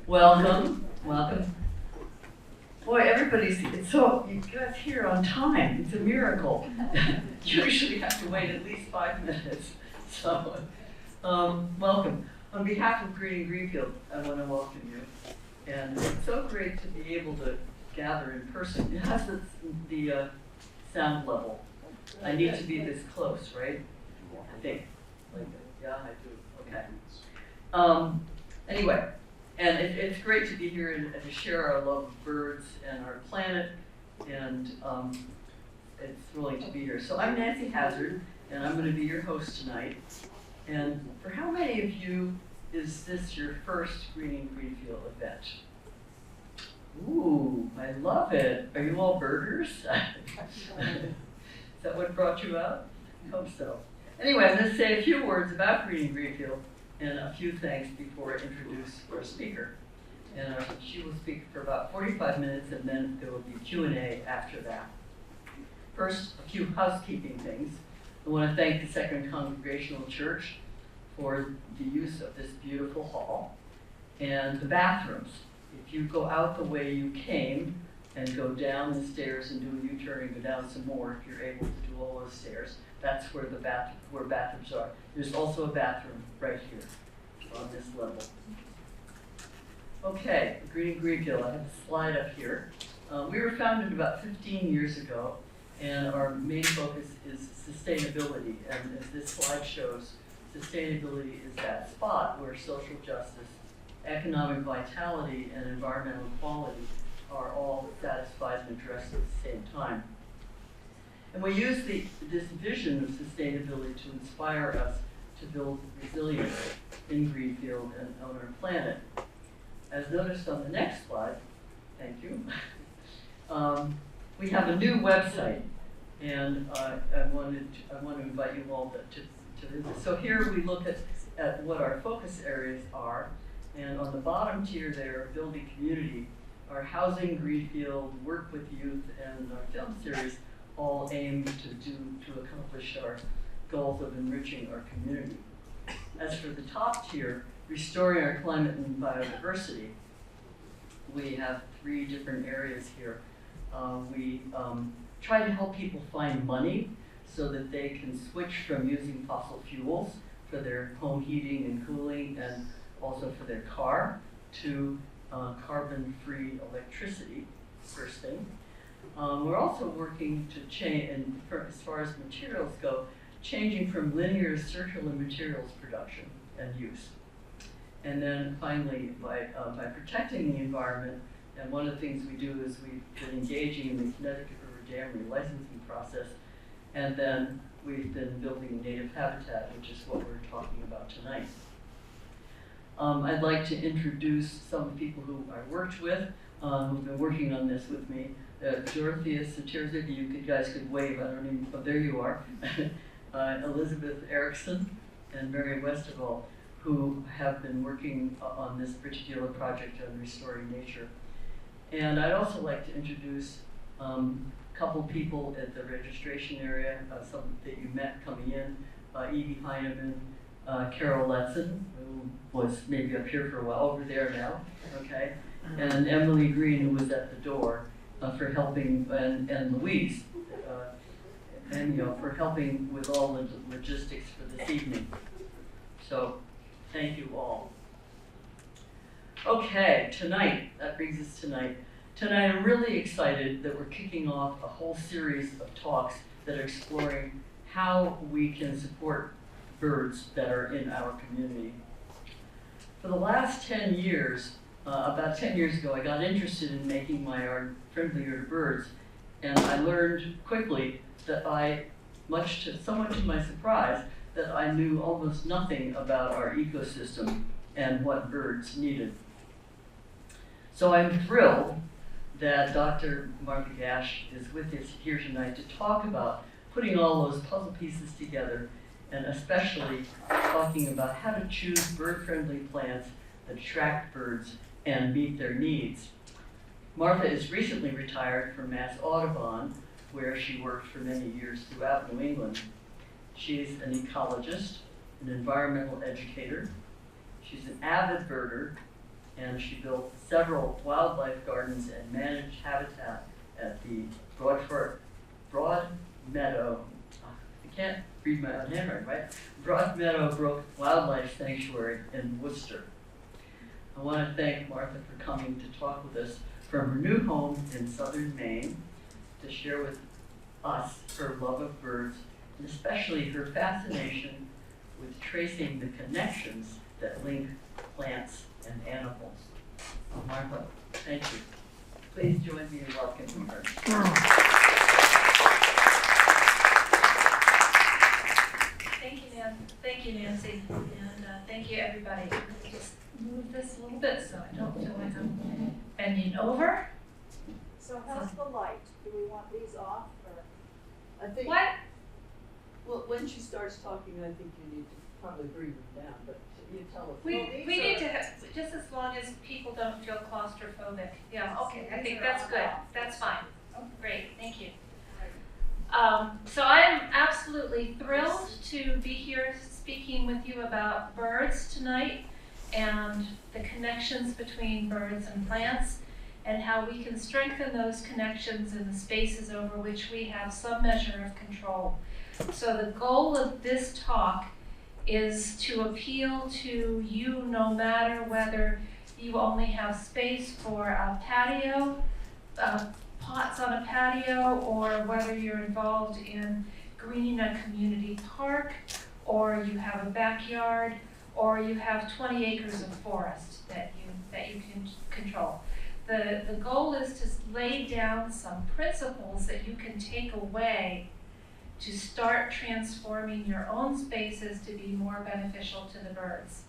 Welcome, welcome. Boy, it's so, you guys here on time, it's a miracle. Usually have to wait at least 5 minutes, so, welcome. On behalf of Greening Greenfield, I want to welcome you. And it's so great to be able to gather in person. It has the sound level. I need to be this close, right? I think. Like, yeah, I do. Okay. Anyway, and it's great to be here and to share our love of birds and our planet, and it's thrilling to be here. So I'm Nancy Hazard, and I'm going to be your host tonight. And for how many of you is this your first Greening Greenfield event? Ooh, I love it. Are you all birders? Is that what brought you out? I hope so. Anyway, I'm going to say a few words about Greening Greenfield and a few things before I introduce our speaker. And she will speak for about 45 minutes, and then there will be Q&A after that. First, a few housekeeping things. I want to thank the Second Congregational Church for the use of this beautiful hall and the bathrooms. If you go out the way you came and go down the stairs and do a U-turn and go down some more, if you're able to do all those stairs, that's where where bathrooms are. There's also a bathroom right here on this level. Okay, Greening Greenfield, I have a slide up here. We were founded about 15 years ago, and our main focus is sustainability. And as this slide shows, sustainability is that spot where social justice, economic vitality, and environmental equality are all satisfied and addressed at the same time. And we use this vision of sustainability to inspire us to build resilience in Greenfield and on our planet. As noticed on the next slide, thank you, we have a new website, and I want to invite you all to visit. So here we look at what our focus areas are, and on the bottom tier there, building community, our housing, Greenfield, work with youth, and our film series all aim to accomplish our goals of enriching our community. As for the top tier, restoring our climate and biodiversity, we have 3 different areas here. We try to help people find money so that they can switch from using fossil fuels for their home heating and cooling, and also for their car, to carbon-free electricity, first thing. We're also working to change, and as far as materials go, changing from linear to circular materials production and use. And then finally, by protecting the environment, and one of the things we do is we've been engaging in the Connecticut River Dam relicensing process, and then we've been building native habitat, which is what we're talking about tonight. I'd like to introduce some people who I worked with, who've been working on this with me. Dorothea Satirza, you guys could wave, I don't even, oh, there you are. Elizabeth Erickson and Mary Westfall, who have been working on this particular project on restoring nature. And I'd also like to introduce a couple people at the registration area, some that you met coming in, Evie Heineman, Carol Letson, who was maybe up here for a while, over there now, okay, and Emily Green, who was at the door, for helping, and Louise, and for helping with all the logistics for this evening. So, thank you all. Okay, tonight, that brings us tonight. Tonight I'm really excited that we're kicking off a whole series of talks that are exploring how we can support birds that are in our community. For the last 10 years, about 10 years ago, I got interested in making my art friendlier to birds, and I learned quickly that somewhat to my surprise, that I knew almost nothing about our ecosystem and what birds needed. So I'm thrilled that Dr. Martha Gach is with us here tonight to talk about putting all those puzzle pieces together, and especially talking about how to choose bird-friendly plants that attract birds and meet their needs. Martha is recently retired from Mass Audubon, where she worked for many years throughout New England. She's an ecologist, an environmental educator. She's an avid birder, and she built several wildlife gardens and managed habitat at the Broad Meadow, I can't read my own handwriting, right? Broad Meadow Brook Wildlife Sanctuary in Worcester. I want to thank Martha for coming to talk with us from her new home in southern Maine to share with us her love of birds, and especially her fascination with tracing the connections that link plants and animals. Martha, thank you. Please join me in welcoming her. Thank you, Nancy, and thank you, everybody. Just move this a little bit so I don't feel like I'm bending over. So how's the light? Do we want these off or? I think, What? well, when she starts talking, I think you need to probably bring them down, but you tell us. We Well, these need are- to have, just as long as people don't feel claustrophobic. Yeah, okay, I These think are that's all good. off. That's fine. Oh, great, thank you. Right. So I am absolutely thrilled to be here speaking with you about birds tonight and the connections between birds and plants and how we can strengthen those connections in the spaces over which we have some measure of control. So the goal of this talk is to appeal to you no matter whether you only have space for a patio, pots on a patio, or whether you're involved in greening a community park, or you have a backyard, or you have 20 acres of forest that you can control. The goal is to lay down some principles that you can take away to start transforming your own spaces to be more beneficial to the birds.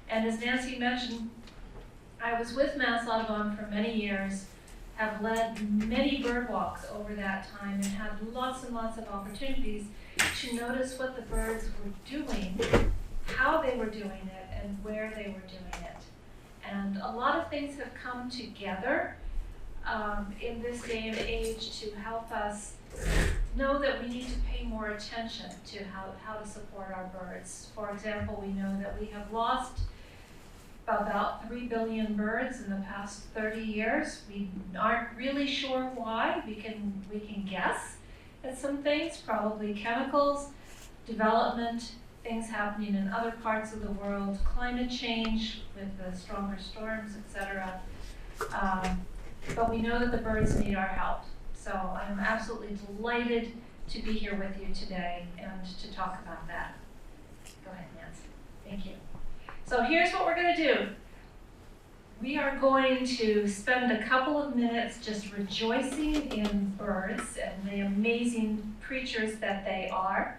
And as Nancy mentioned, I was with Mass Audubon for many years, have led many bird walks over that time, and had lots and lots of opportunities to notice what the birds were doing, how they were doing it, and where they were doing it. And a lot of things have come together in this day and age to help us know that we need to pay more attention to how to support our birds. For example, we know that we have lost about 3 billion birds in the past 30 years. We aren't really sure why. We can guess at some things, probably chemicals, development, things happening in other parts of the world, climate change with the stronger storms, etc. But we know that the birds need our help. So I'm absolutely delighted to be here with you today and to talk about that. Go ahead, Nancy. Thank you. So here's what we're going to do. We are going to spend a couple of minutes just rejoicing in birds and the amazing creatures that they are.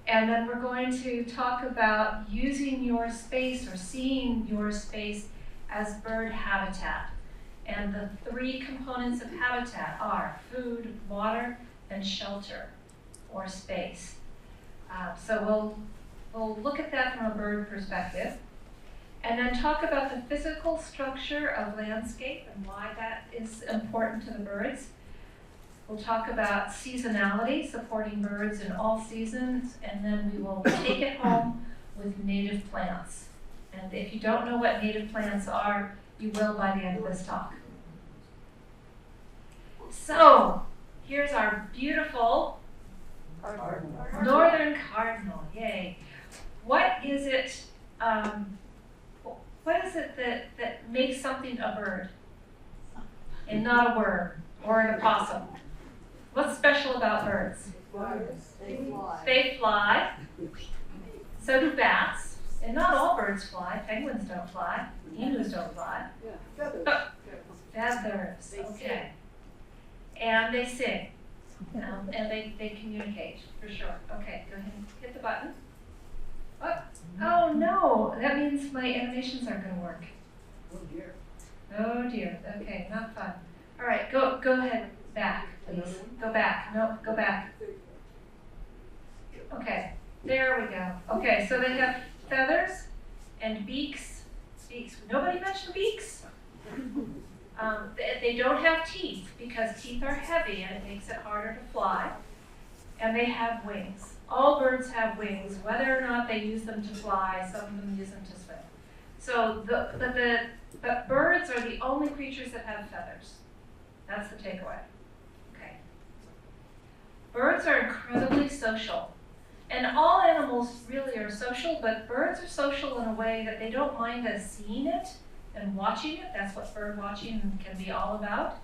And then we're going to talk about using your space or seeing your space as bird habitat. And the 3 components of habitat are food, water, and shelter, or space. So we'll look at that from a bird perspective, and then talk about the physical structure of landscape and why that is important to the birds. We'll talk about seasonality, supporting birds in all seasons, and then we will take it home with native plants. And if you don't know what native plants are, you will by the end of this talk. So, here's our beautiful northern cardinal, yay. What is it that makes something a bird and not a worm or an opossum? What's special about birds? They fly. They fly. So do bats. And not all birds fly. Penguins don't fly. Emus don't fly. Yeah, feathers. Feathers, okay. And they sing. And they communicate, for sure. Okay, go ahead and hit the button. Oh no, that means my animations aren't going to work. Oh dear. Oh dear, okay, not fun. All right, go ahead, back, please. Go back, no, go back. Okay, there we go. Okay, so they have feathers and beaks. Beaks, nobody mentioned beaks? They don't have teeth because teeth are heavy and it makes it harder to fly. And they have wings. All birds have wings, whether or not they use them to fly, some of them use them to swim. So but birds are the only creatures that have feathers. That's the takeaway. Okay. Birds are incredibly social. And all animals really are social, but birds are social in a way that they don't mind us seeing it and watching it. That's what bird watching can be all about.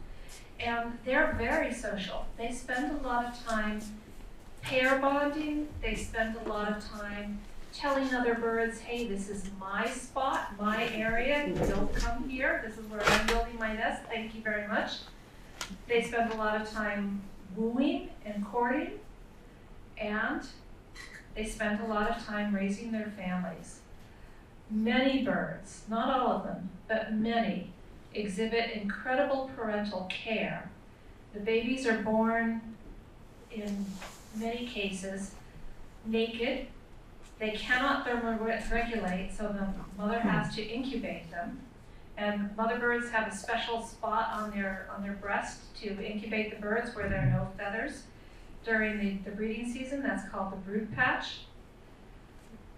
And they're very social. They spend a lot of time pair bonding. They spend a lot of time telling other birds, hey, this is my spot, my area. Don't come here. This is where I'm building my nest. Thank you very much. They spend a lot of time wooing and courting. And they spend a lot of time raising their families. Many birds, not all of them, but many, exhibit incredible parental care. The babies are born, in many cases, naked. They cannot thermoregulate, so the mother has to incubate them. And mother birds have a special spot on their breast to incubate the birds where there are no feathers. During the breeding season, that's called the brood patch.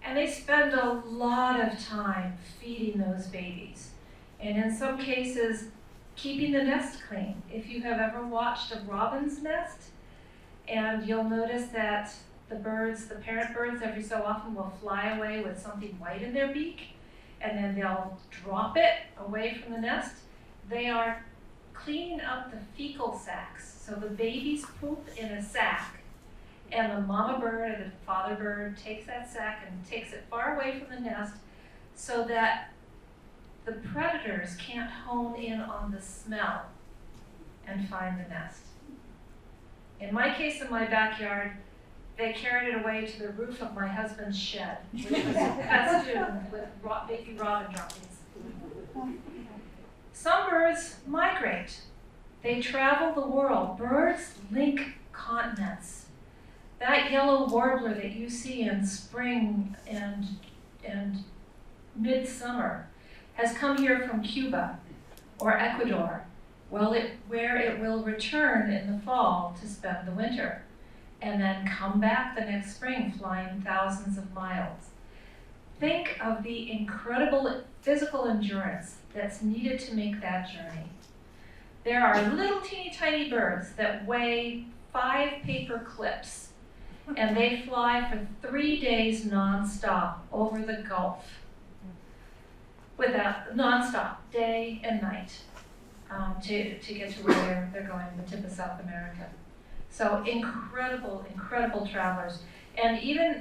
And they spend a lot of time feeding those babies. And in some cases, keeping the nest clean. If you have ever watched a robin's nest, and you'll notice that the parent birds, every so often will fly away with something white in their beak, and then they'll drop it away from the nest. They are cleaning up the fecal sacs. So the babies poop in a sack, and the mama bird or the father bird takes that sack and takes it far away from the nest so that the predators can't hone in on the smell and find the nest. In my case, in my backyard, they carried it away to the roof of my husband's shed, which was festooned with baby robin droppings. Some birds migrate. They travel the world. Birds link continents. That yellow warbler that you see in spring and midsummer has come here from Cuba or Ecuador, where it will return in the fall to spend the winter, and then come back the next spring flying thousands of miles. Think of the incredible physical endurance that's needed to make that journey. There are little teeny tiny birds that weigh 5 paper clips, and they fly for 3 days nonstop over the Gulf, without nonstop, day and night, to get to where they're going, the tip of South America. So incredible, incredible travelers. And even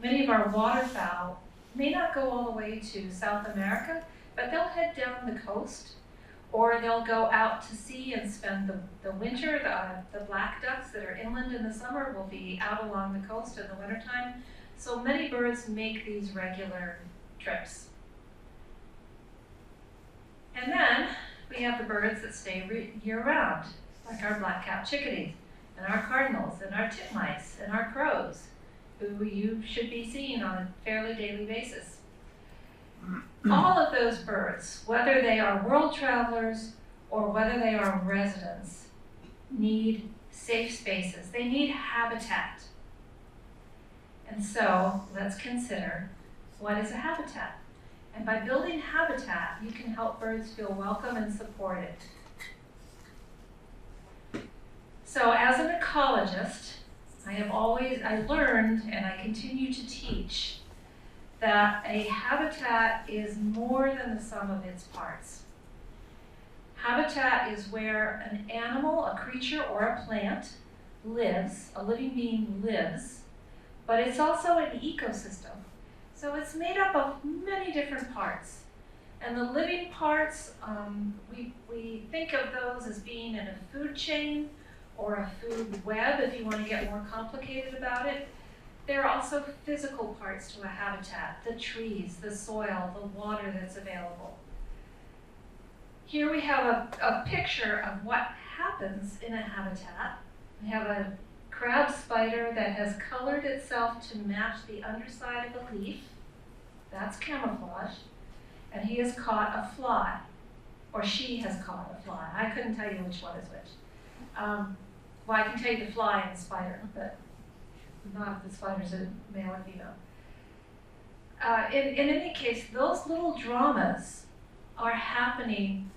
many of our waterfowl may not go all the way to South America, but they'll head down the coast, or they'll go out to sea and spend the winter. The black ducks that are inland in the summer will be out along the coast in the wintertime. So many birds make these regular trips. And then we have the birds that stay year-round, like our black-capped chickadees, and our cardinals, and our titmice, and our crows, who you should be seeing on a fairly daily basis. All of those birds, whether they are world travelers or whether they are residents, need safe spaces. They need habitat. And so let's consider, what is a habitat? And by building habitat, you can help birds feel welcome and supported. So as an ecologist, I learned and I continue to teach that a habitat is more than the sum of its parts. Habitat is where an animal, a creature, or a plant lives, a living being lives, but it's also an ecosystem. So it's made up of many different parts. And the living parts, we think of those as being in a food chain or a food web, if you want to get more complicated about it. There are also physical parts to a habitat, the trees, the soil, the water that's available. Here we have a picture of what happens in a habitat. We have a crab spider that has colored itself to match the underside of a leaf. That's camouflage. And he has caught a fly, or she has caught a fly. I couldn't tell you which one is which. Well, I can tell you the fly and the spider, but not if the spider's a male or female. in any case, those little dramas are happening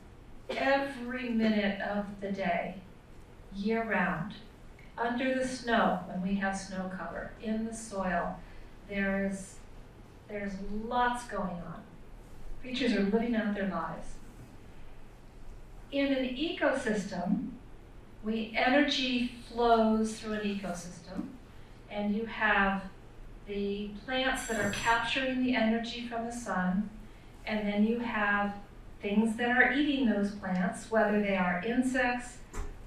every minute of the day, year round. Under the snow, when we have snow cover, in the soil, there's lots going on. Creatures are living out their lives. In an ecosystem, energy flows through an ecosystem, and you have the plants that are capturing the energy from the sun, and then you have things that are eating those plants, whether they are insects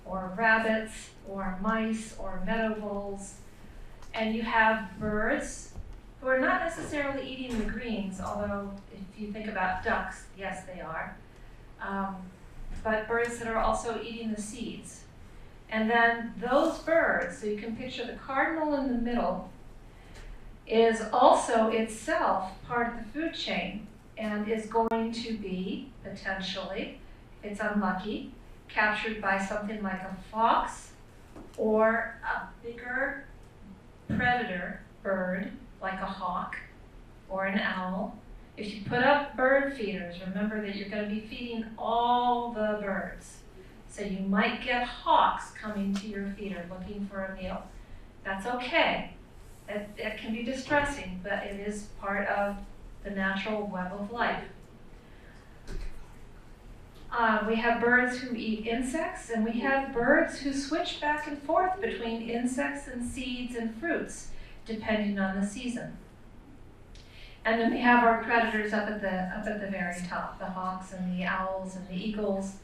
or rabbits or mice or meadow voles. And you have birds who are not necessarily eating the greens, although if you think about ducks, yes, they are. But birds that are also eating the seeds. And then those birds, so you can picture the cardinal in the middle, is also itself part of the food chain and is going to be, potentially, if it's unlucky, captured by something like a fox or a bigger predator bird like a hawk or an owl. If you put up bird feeders, remember that you're going to be feeding all the birds. So you might get hawks coming to your feeder looking for a meal. That's okay. It can be distressing, but it is part of the natural web of life. We have birds who eat insects, and we have birds who switch back and forth between insects and seeds and fruits, depending on the season. And then we have our predators up at the very top, the hawks and the owls and the eagles,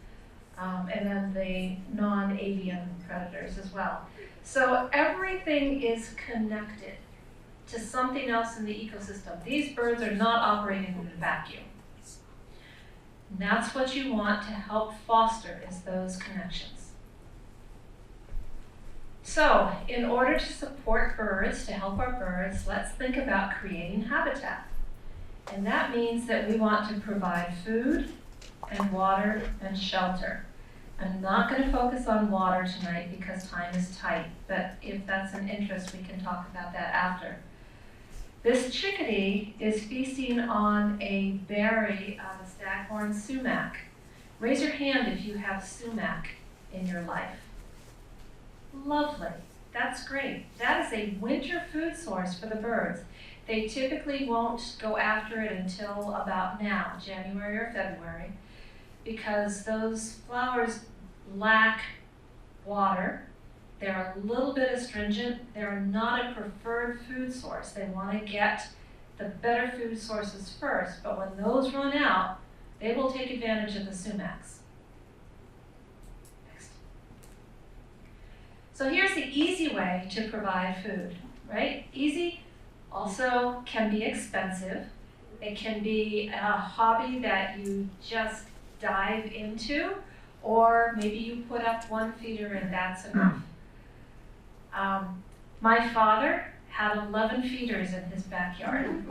and then the non-avian predators as well. So everything is connected to something else in the ecosystem. These birds are not operating in a vacuum. And that's what you want to help foster, is those connections. So in order to support birds, to help our birds, let's think about creating habitat. And that means that we want to provide food and water and shelter. I'm not going to focus on water tonight because time is tight, but if that's an interest, we can talk about that after. This chickadee is feasting on a berry of a staghorn sumac. Raise your hand if you have sumac in your life. Lovely. That's great. That is a winter food source for the birds. They typically won't go after it until about now, January or February, because those flowers lack water. They're a little bit astringent. They're not a preferred food source. They want to get the better food sources first, but when those run out, they will take advantage of the sumacs. Next. So here's the easy way to provide food, right? Easy, also can be expensive. It can be a hobby that you just dive into, or maybe you put up one feeder and that's enough. My father had 11 feeders in his backyard.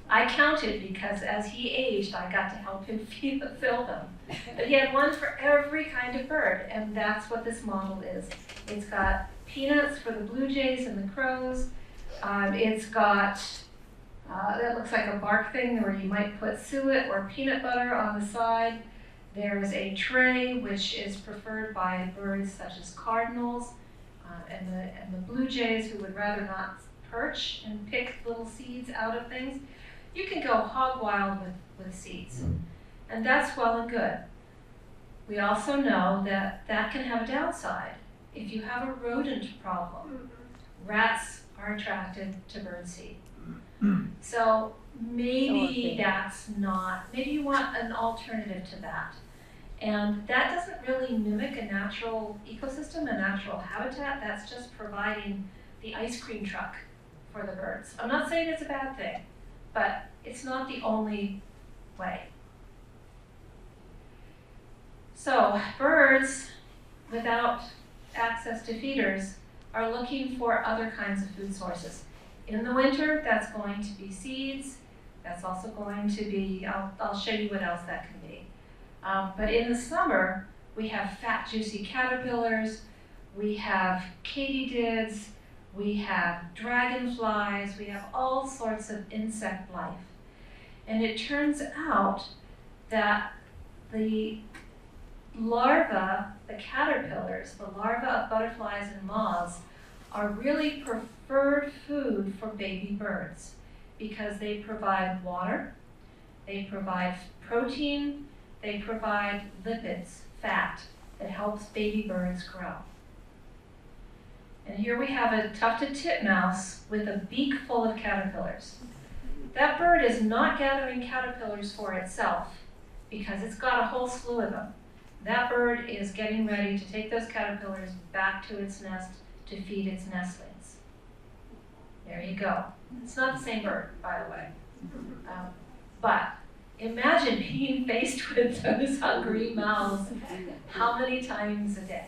I counted because as he aged, I got to help him fill them. But he had one for every kind of bird, and that's what this model is. It's got peanuts for the blue jays and the crows. It's got, that looks like a bark thing where you might put suet or peanut butter on the side. There's a tray which is preferred by birds such as cardinals and the blue jays who would rather not perch and pick little seeds out of things. You can go hog wild with seeds, and that's well and good. We also know that that can have a downside. If you have a rodent problem, rats are attracted to birdseed. So maybe that's not, maybe you want an alternative to that. And that doesn't really mimic a natural ecosystem, a natural habitat. That's just providing the ice cream truck for the birds. I'm not saying it's a bad thing, but it's not the only way. So birds without access to feeders are looking for other kinds of food sources. In the winter, that's going to be seeds. That's also going to be, I'll show you what else that can be. But in the summer, we have fat, juicy caterpillars, we have katydids, we have dragonflies, we have all sorts of insect life And it turns out that the larvae, the caterpillars, the larvae of butterflies and moths, are really preferred food for baby birds because they provide water, they provide protein, they provide lipids, fat, that helps baby birds grow. And here we have a tufted titmouse with a beak full of caterpillars. That bird is not gathering caterpillars for itself because it's got a whole slew of them. That bird is getting ready to take those caterpillars back to its nest to feed its nestlings. There you go. It's not the same bird, by the way. But imagine being faced with those hungry mouths how many times a day?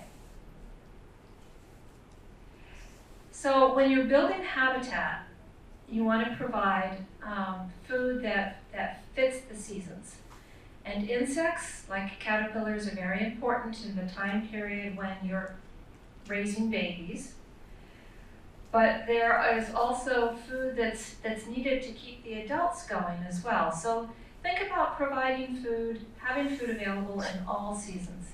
So when you're building habitat, you want to provide food that fits the seasons. And insects, like caterpillars, are very important in the time period when you're raising babies. But there is also food that's needed to keep the adults going as well. So think about providing food, having food available in all seasons.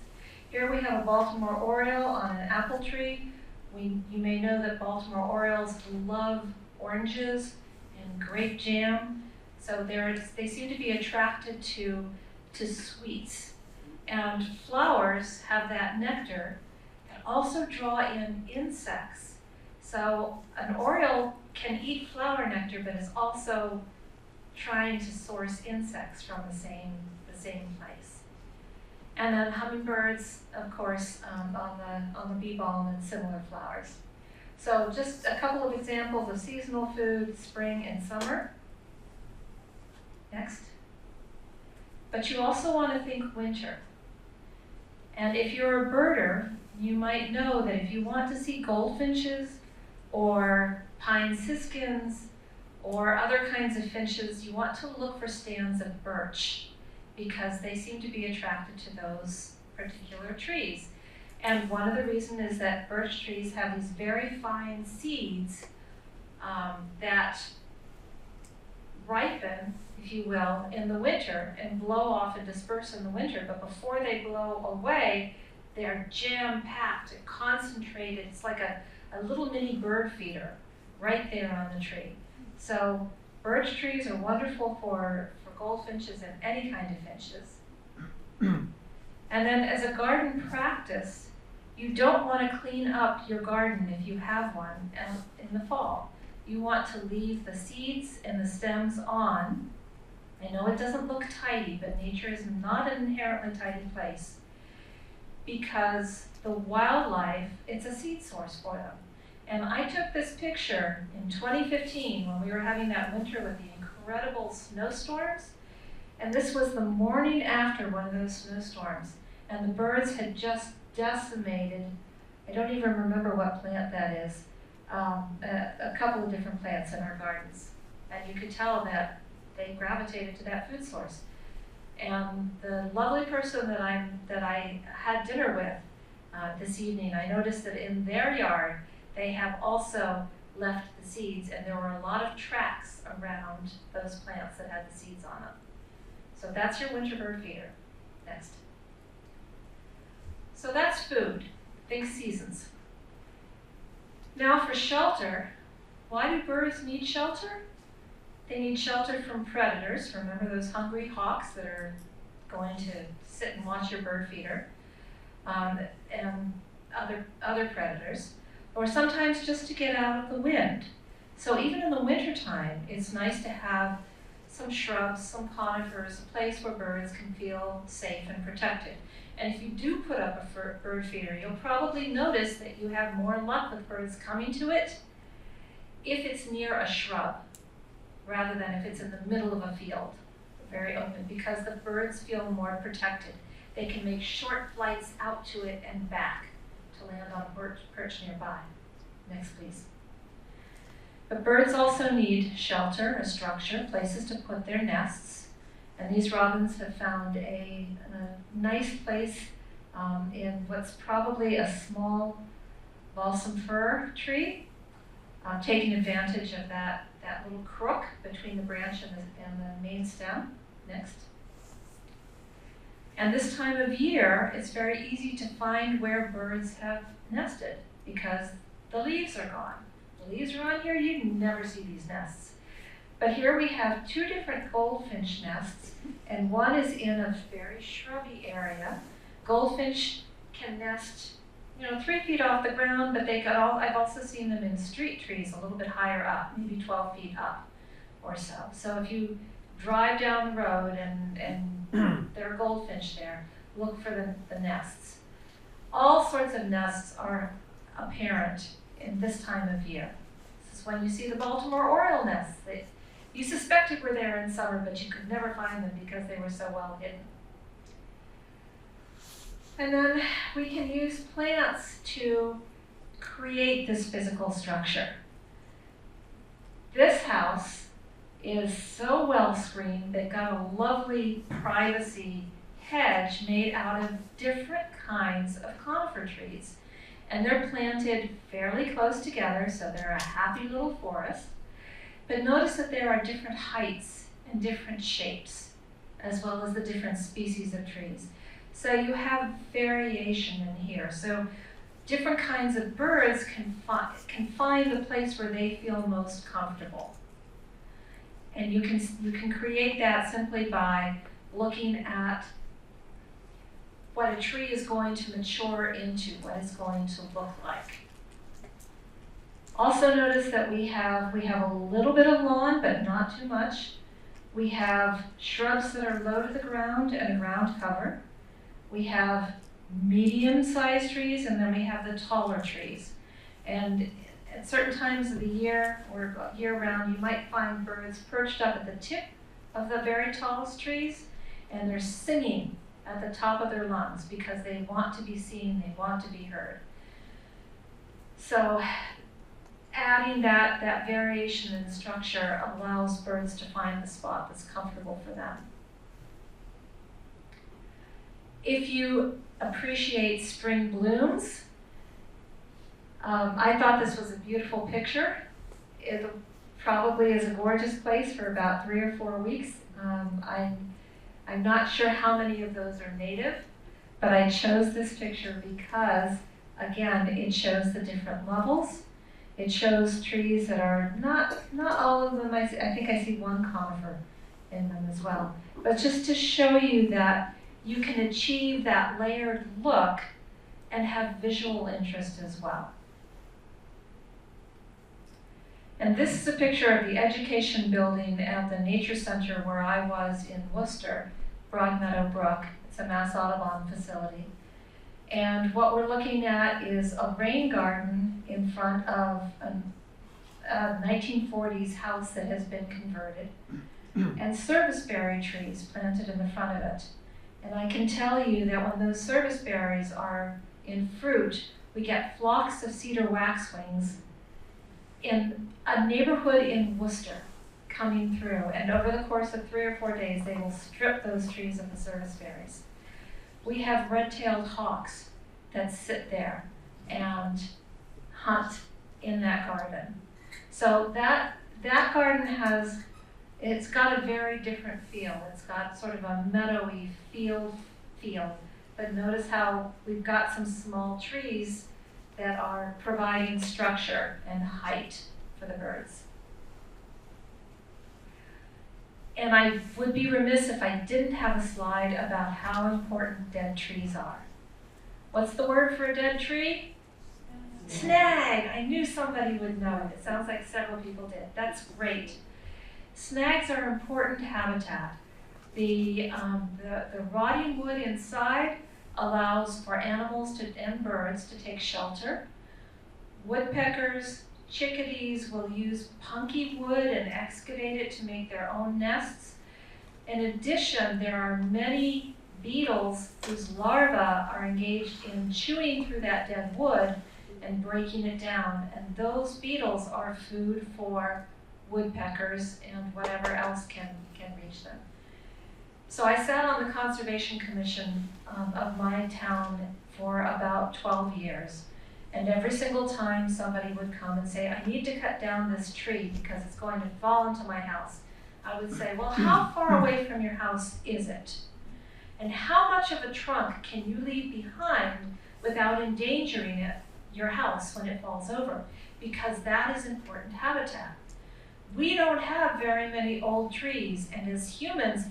Here we have a Baltimore Oriole on an apple tree. You may know that Baltimore Orioles love oranges and grape jam. So they seem to be attracted to sweets. And flowers have that nectar that also draw in insects. So an oriole can eat flower nectar, but is also trying to source insects from the same place. And then hummingbirds, of course, on the bee balm and similar flowers. So just a couple of examples of seasonal food, spring and summer. Next. But you also want to think winter. And if you're a birder, you might know that if you want to see goldfinches or pine siskins or other kinds of finches, you want to look for stands of birch because they seem to be attracted to those particular trees. And one of the reasons is that birch trees have these very fine seeds that ripen, if you will, in the winter and blow off and disperse in the winter. But before they blow away, they're jam-packed and concentrated. It's like a little mini bird feeder right there on the tree. So birch trees are wonderful for goldfinches and any kind of finches. And then as a garden practice, you don't want to clean up your garden if you have one in the fall. You want to leave the seeds and the stems on. I know it doesn't look tidy, but nature is not an inherently tidy place because the wildlife, it's a seed source for them. And I took this picture in 2015 when we were having that winter with the incredible snowstorms. And this was the morning after one of those snowstorms. And the birds had just decimated, I don't even remember what plant that is, a couple of different plants in our gardens. And you could tell that they gravitated to that food source. And the lovely person that I had dinner with this evening, I noticed that in their yard, they have also left the seeds, and there were a lot of tracks around those plants that had the seeds on them. So that's your winter bird feeder. Next. So that's food. Think seasons. Now for shelter. Why do birds need shelter? They need shelter from predators. Remember those hungry hawks that are going to sit and watch your bird feeder, and other predators. Or sometimes just to get out of the wind. So even in the wintertime, it's nice to have some shrubs, some conifers, a place where birds can feel safe and protected. And if you do put up a bird feeder, you'll probably notice that you have more luck with birds coming to it if it's near a shrub, rather than if it's in the middle of a field, very open, because the birds feel more protected. They can make short flights out to it and back to land on a perch nearby. Next, please. But birds also need shelter, a structure, places to put their nests. And these robins have found a nice place in what's probably a small balsam fir tree, taking advantage of that that little crook between the branch and the main stem. Next. And this time of year, it's very easy to find where birds have nested because the leaves are gone. The leaves are on here, you never see these nests. But here we have two different goldfinch nests, and one is in a very shrubby area. Goldfinch can nest, 3 feet off the ground, but I've also seen them in street trees a little bit higher up, maybe 12 feet up or so. So if you drive down the road and there are goldfinch there, look for the nests. All sorts of nests are apparent in this time of year. This is when you see the Baltimore Oriole nests. You suspected were there in summer, but you could never find them because they were so well hidden. And then we can use plants to create this physical structure. This house is so well screened, they've got a lovely privacy hedge made out of different kinds of conifer trees. And they're planted fairly close together, so they're a happy little forest. But notice that there are different heights and different shapes, as well as the different species of trees. So you have variation in here. So different kinds of birds can find the place where they feel most comfortable. And you can create that simply by looking at what a tree is going to mature into, what it's going to look like. Also notice that we have a little bit of lawn, but not too much. We have shrubs that are low to the ground and a ground cover. We have medium-sized trees, and then we have the taller trees. And at certain times of the year or year-round, you might find birds perched up at the tip of the very tallest trees, and they're singing at the top of their lungs because they want to be seen, they want to be heard. So adding that variation in structure allows birds to find the spot that's comfortable for them. If you appreciate spring blooms, I thought this was a beautiful picture. It probably is a gorgeous place for about 3 or 4 weeks. I'm not sure how many of those are native, but I chose this picture because, again, it shows the different levels. It shows trees that are not all of them. I think I see one conifer in them as well. But just to show you that you can achieve that layered look and have visual interest as well. And this is a picture of the education building at the Nature Center where I was in Worcester, Broadmeadow Brook. It's a Mass Audubon facility. And what we're looking at is a rain garden in front of a 1940s house that has been converted, and serviceberry trees planted in the front of it. And I can tell you that when those serviceberries are in fruit, we get flocks of cedar waxwings in a neighborhood in Worcester coming through. And over the course of 3 or 4 days, they will strip those trees of the serviceberries. We have red-tailed hawks that sit there and hunt in that garden. So that garden it's got a very different feel. It's got sort of a meadowy feel. But notice how we've got some small trees that are providing structure and height for the birds. And I would be remiss if I didn't have a slide about how important dead trees are. What's the word for a dead tree? Snag. I knew somebody would know it. It sounds like several people did. That's great. Snags are important habitat. The rotting wood inside allows for animals and birds to take shelter. Woodpeckers, chickadees will use punky wood and excavate it to make their own nests. In addition, there are many beetles whose larvae are engaged in chewing through that dead wood and breaking it down. And those beetles are food for woodpeckers and whatever else can reach them. So I sat on the Conservation Commission of my town for about 12 years. And every single time somebody would come and say, I need to cut down this tree because it's going to fall into my house, I would say, well, how far away from your house is it? And how much of a trunk can you leave behind without endangering your house when it falls over? Because that is important habitat. We don't have very many old trees, and as humans,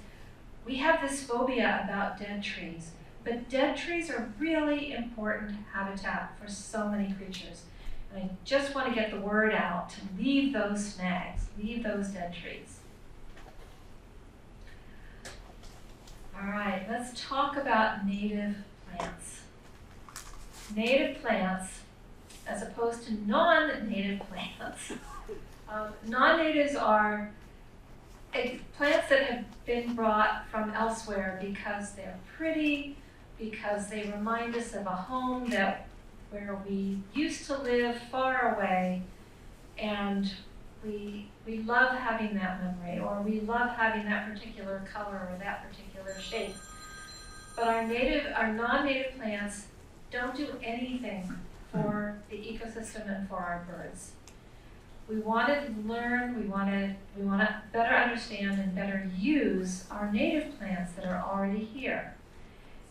we have this phobia about dead trees. But dead trees are really important habitat for so many creatures. And I just want to get the word out to leave those snags, leave those dead trees. All right, let's talk about native plants. Native plants, as opposed to non-native plants. Non-natives are plants that have been brought from elsewhere because they're pretty, because they remind us of a home where we used to live far away, and we love having that memory, or we love having that particular color or that particular shape. But our non-native plants don't do anything for the ecosystem and for our birds. We want to learn, we want to better understand and better use our native plants that are already here,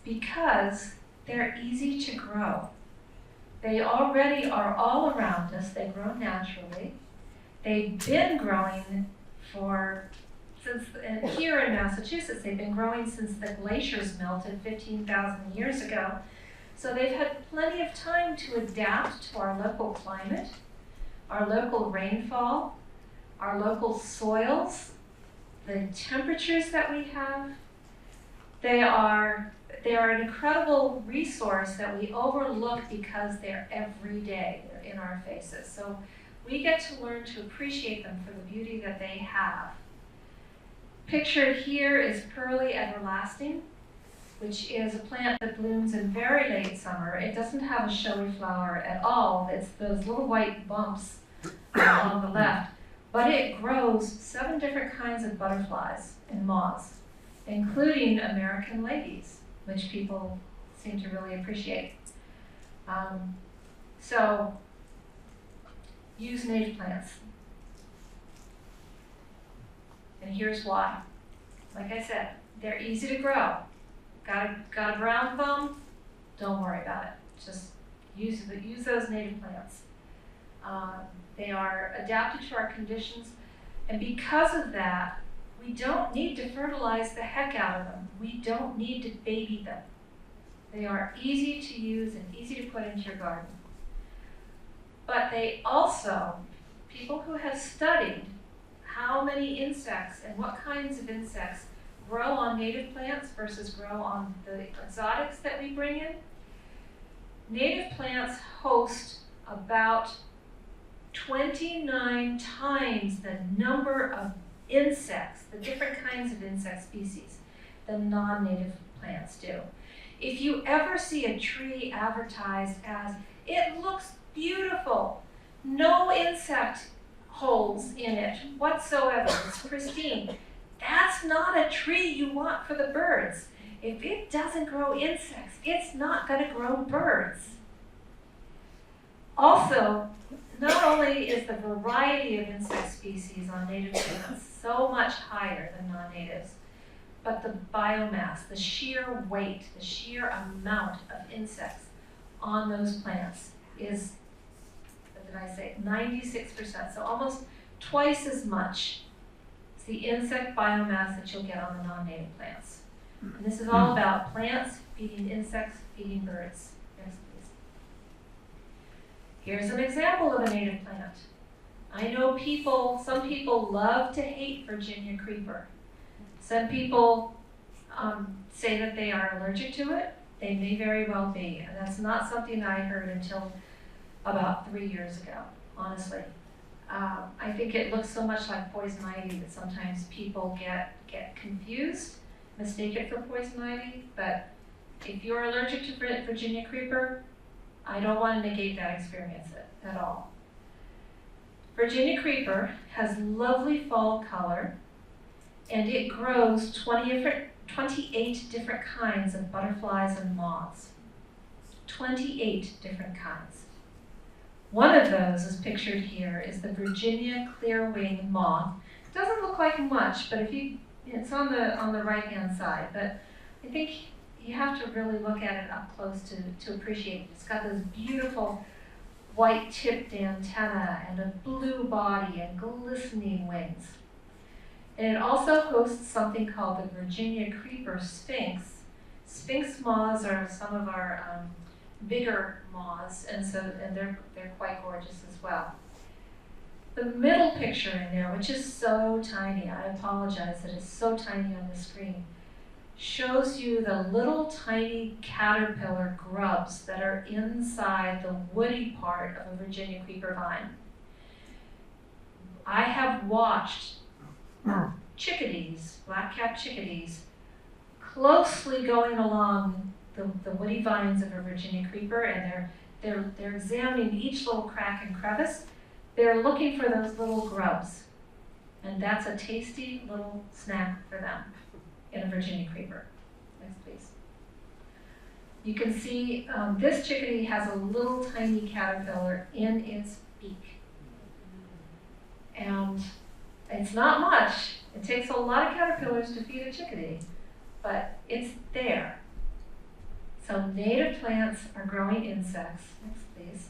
because they're easy to grow. They already are all around us. They grow naturally. They've been growing here in Massachusetts, they've been growing since the glaciers melted 15,000 years ago. So they've had plenty of time to adapt to our local climate, our local rainfall, our local soils, the temperatures that we have. They are an incredible resource that we overlook because they're every day. They're in our faces. So we get to learn to appreciate them for the beauty that they have. Pictured here is Pearly Everlasting, which is a plant that blooms in very late summer. It doesn't have a showy flower at all. It's those little white bumps on the left. But it grows 7 different kinds of butterflies and moths, including American ladies, which people seem to really appreciate. So use native plants. And here's why. Like I said, they're easy to grow. Got a brown thumb? Don't worry about it. Just use those native plants. They are adapted to our conditions, and because of that, we don't need to fertilize the heck out of them. We don't need to baby them. They are easy to use and easy to put into your garden. But they also, people who have studied how many insects and what kinds of insects grow on native plants versus grow on the exotics that we bring in, native plants host about 29 times the number of insects, the different kinds of insect species, than non-native plants do. If you ever see a tree advertised as, it looks beautiful, no insect holes in it whatsoever, it's pristine, that's not a tree you want for the birds. If it doesn't grow insects, it's not going to grow birds. Also, not only is the variety of insect species on native plants so much higher than non-natives, but the biomass, the sheer weight, the sheer amount of insects on those plants is, what did I say, 96%, so almost twice as much as the insect biomass that you'll get on the non-native plants. And this is all about plants feeding insects, feeding birds. Next, please. Here's an example of a native plant. I know some people love to hate Virginia creeper. Some people say that they are allergic to it. They may very well be. And that's not something I heard until about 3 years ago, honestly. I think it looks so much like poison ivy that sometimes people get confused, mistake it for poison ivy. But if you're allergic to Virginia creeper, I don't want to negate that experience at all. Virginia creeper has lovely fall color, and it grows 28 different kinds of butterflies and moths. 28 different kinds. One of those is pictured here is the Virginia clearwing moth. It doesn't look like much, but it's on the right-hand side, but I think you have to really look at it up close to appreciate it. It's got those beautiful white tipped antennae and a blue body and glistening wings. And it also hosts something called the Virginia creeper sphinx. Sphinx moths are some of our bigger moths, and they're quite gorgeous as well. The middle picture in there, which is so tiny, I apologize that it's so tiny on the screen, shows you the little tiny caterpillar grubs that are inside the woody part of a Virginia creeper vine. I have watched chickadees, black-capped chickadees, closely going along the woody vines of a Virginia creeper, and they're examining each little crack and crevice. They're looking for those little grubs, and that's a tasty little snack for them in a Virginia creeper. Next, please. You can see this chickadee has a little tiny caterpillar in its beak, and it's not much. It takes a lot of caterpillars to feed a chickadee, but it's there. So native plants are growing insects. Next, please.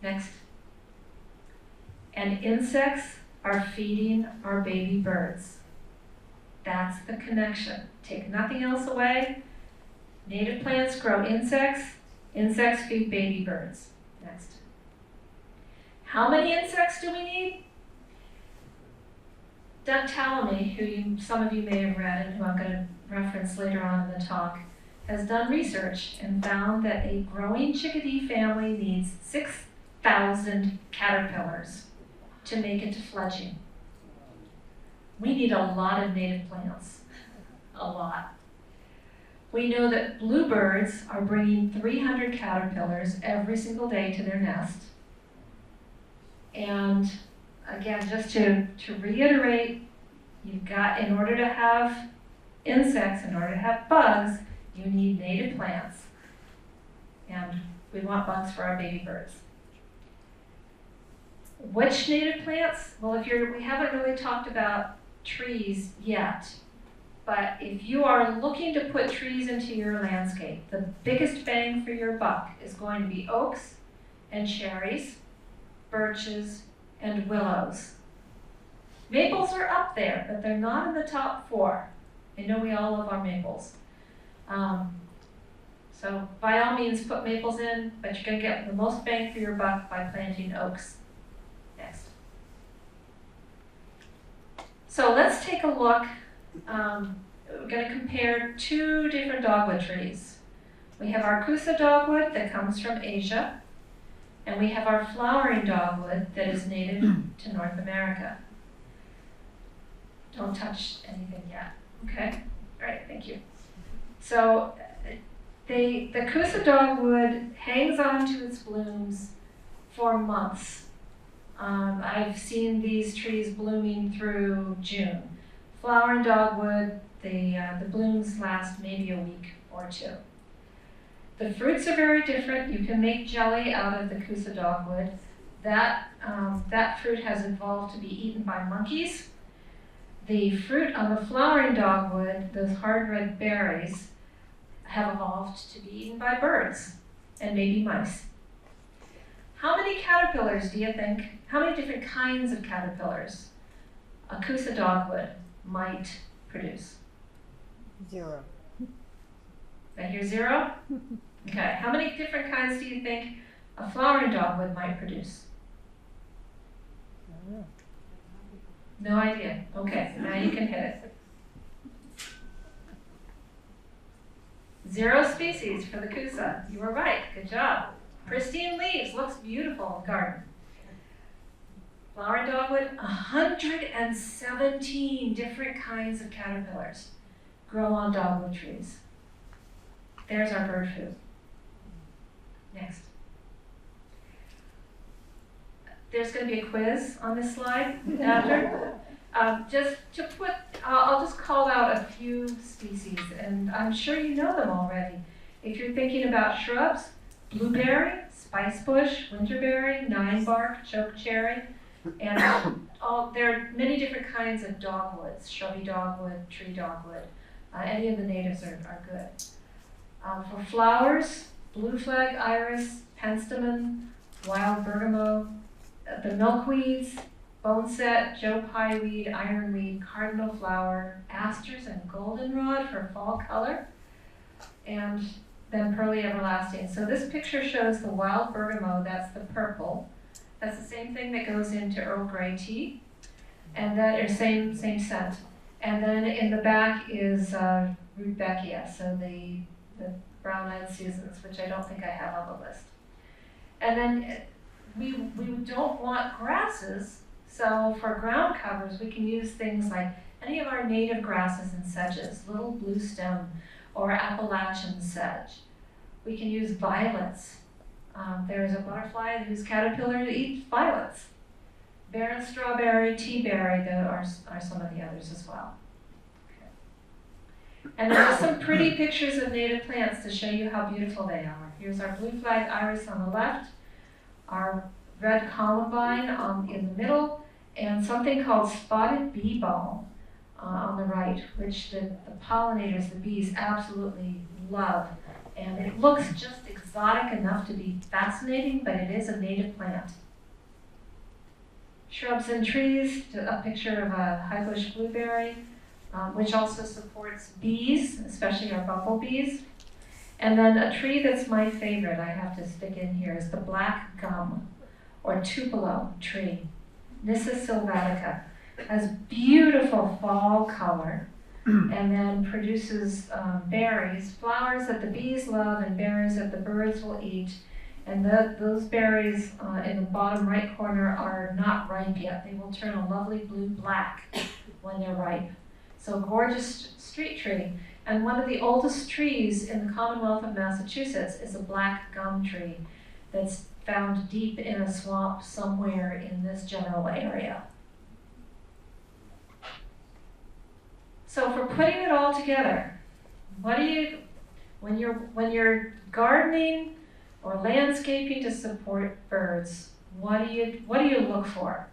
Next. And insects are feeding our baby birds. That's the connection. Take nothing else away. Native plants grow insects. Insects feed baby birds. Next. How many insects do we need? Doug Tallamy, who some of you may have read and who I'm going to reference later on in the talk, has done research and found that a growing chickadee family needs 6,000 caterpillars to make it to fledging. We need a lot of native plants, a lot. We know that bluebirds are bringing 300 caterpillars every single day to their nest. And again, just to reiterate, in order to have insects, in order to have bugs, you need native plants. And we want bugs for our baby birds. Which native plants? Well, we haven't really talked about trees yet, but if you are looking to put trees into your landscape, the biggest bang for your buck is going to be oaks and cherries, birches, and willows. Maples are up there, but they're not in the top 4. I know we all love our maples. So by all means put maples in, but you're going to get the most bang for your buck by planting oaks. Next. So let's take a look. We're going to compare 2 different dogwood trees. We have our Kusa dogwood that comes from Asia, and we have our flowering dogwood that is native to North America. Don't touch anything yet, okay? All right, thank you. So the Kusa dogwood hangs on to its blooms for months. I've seen these trees blooming through June. Flowering dogwood, the blooms last maybe a week or 2. The fruits are very different. You can make jelly out of the Kusa dogwood. That fruit has evolved to be eaten by monkeys. The fruit on the flowering dogwood, those hard red berries, have evolved to be eaten by birds and maybe mice. How many caterpillars do you think, how many different kinds of caterpillars a Kusa dogwood might produce? 0. Did I hear 0? Okay, how many different kinds do you think a flowering dogwood might produce? No idea. Okay, now you can hit it. 0 species for the Kusa. You were right. Good job. Pristine leaves. Looks beautiful in the garden. Flowering dogwood, 117 different kinds of caterpillars grow on dogwood trees. There's our bird food. Next. There's going to be a quiz on this slide after. Just to put, I'll just call out a few species, and I'm sure you know them already. If you're thinking about shrubs, blueberry, spice bush, winterberry, ninebark, chokecherry, and there are many different kinds of dogwoods, shrubby dogwood, tree dogwood. Any of the natives are good. For flowers, blue flag iris, penstemon, wild bergamot, the milkweeds, boneset, Joe Pye weed, ironweed, cardinal flower, asters, and goldenrod for fall color, and then pearly everlasting. So this picture shows the wild bergamot, that's the purple. That's the same thing that goes into Earl Grey tea, and then same scent. And then in the back is Rudbeckia, so the brown-eyed Susans, which I don't think I have on the list. And then we don't want grasses, so for ground covers we can use things like any of our native grasses and sedges, little blue stem or Appalachian sedge. We can use violets. There's a butterfly whose caterpillar eats violets. Barren strawberry, tea berry, are some of the others as well. Okay. And there are some pretty pictures of native plants to show you how beautiful they are. Here's our blue flag iris on the left, our red columbine in the middle, and something called spotted bee balm on the right, which the pollinators, the bees, absolutely love. And it looks just exotic enough to be fascinating, but it is a native plant. Shrubs and trees, a picture of a high bush blueberry, which also supports bees, especially our bumblebees. And then a tree that's my favorite, I have to stick in here, is the black gum, or tupelo tree. Nyssa sylvatica. Has beautiful fall color, and then produces berries, flowers that the bees love and berries that the birds will eat. And those berries in the bottom right corner are not ripe yet. They will turn a lovely blue-black when they're ripe. So gorgeous street tree. And one of the oldest trees in the Commonwealth of Massachusetts is a black gum tree that's found deep in a swamp somewhere in this general area. So for putting it all together, what do you, when you're gardening or landscaping to support birds, what do you look for?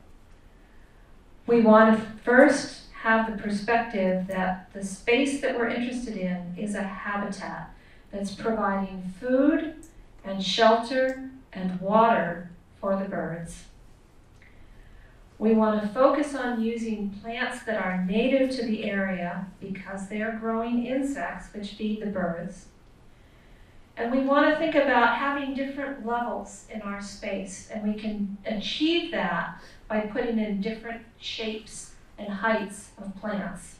We want to first have the perspective that the space that we're interested in is a habitat that's providing food and shelter and water for the birds. We want to focus on using plants that are native to the area because they are growing insects which feed the birds. And we want to think about having different levels in our space, and we can achieve that by putting in different shapes and heights of plants.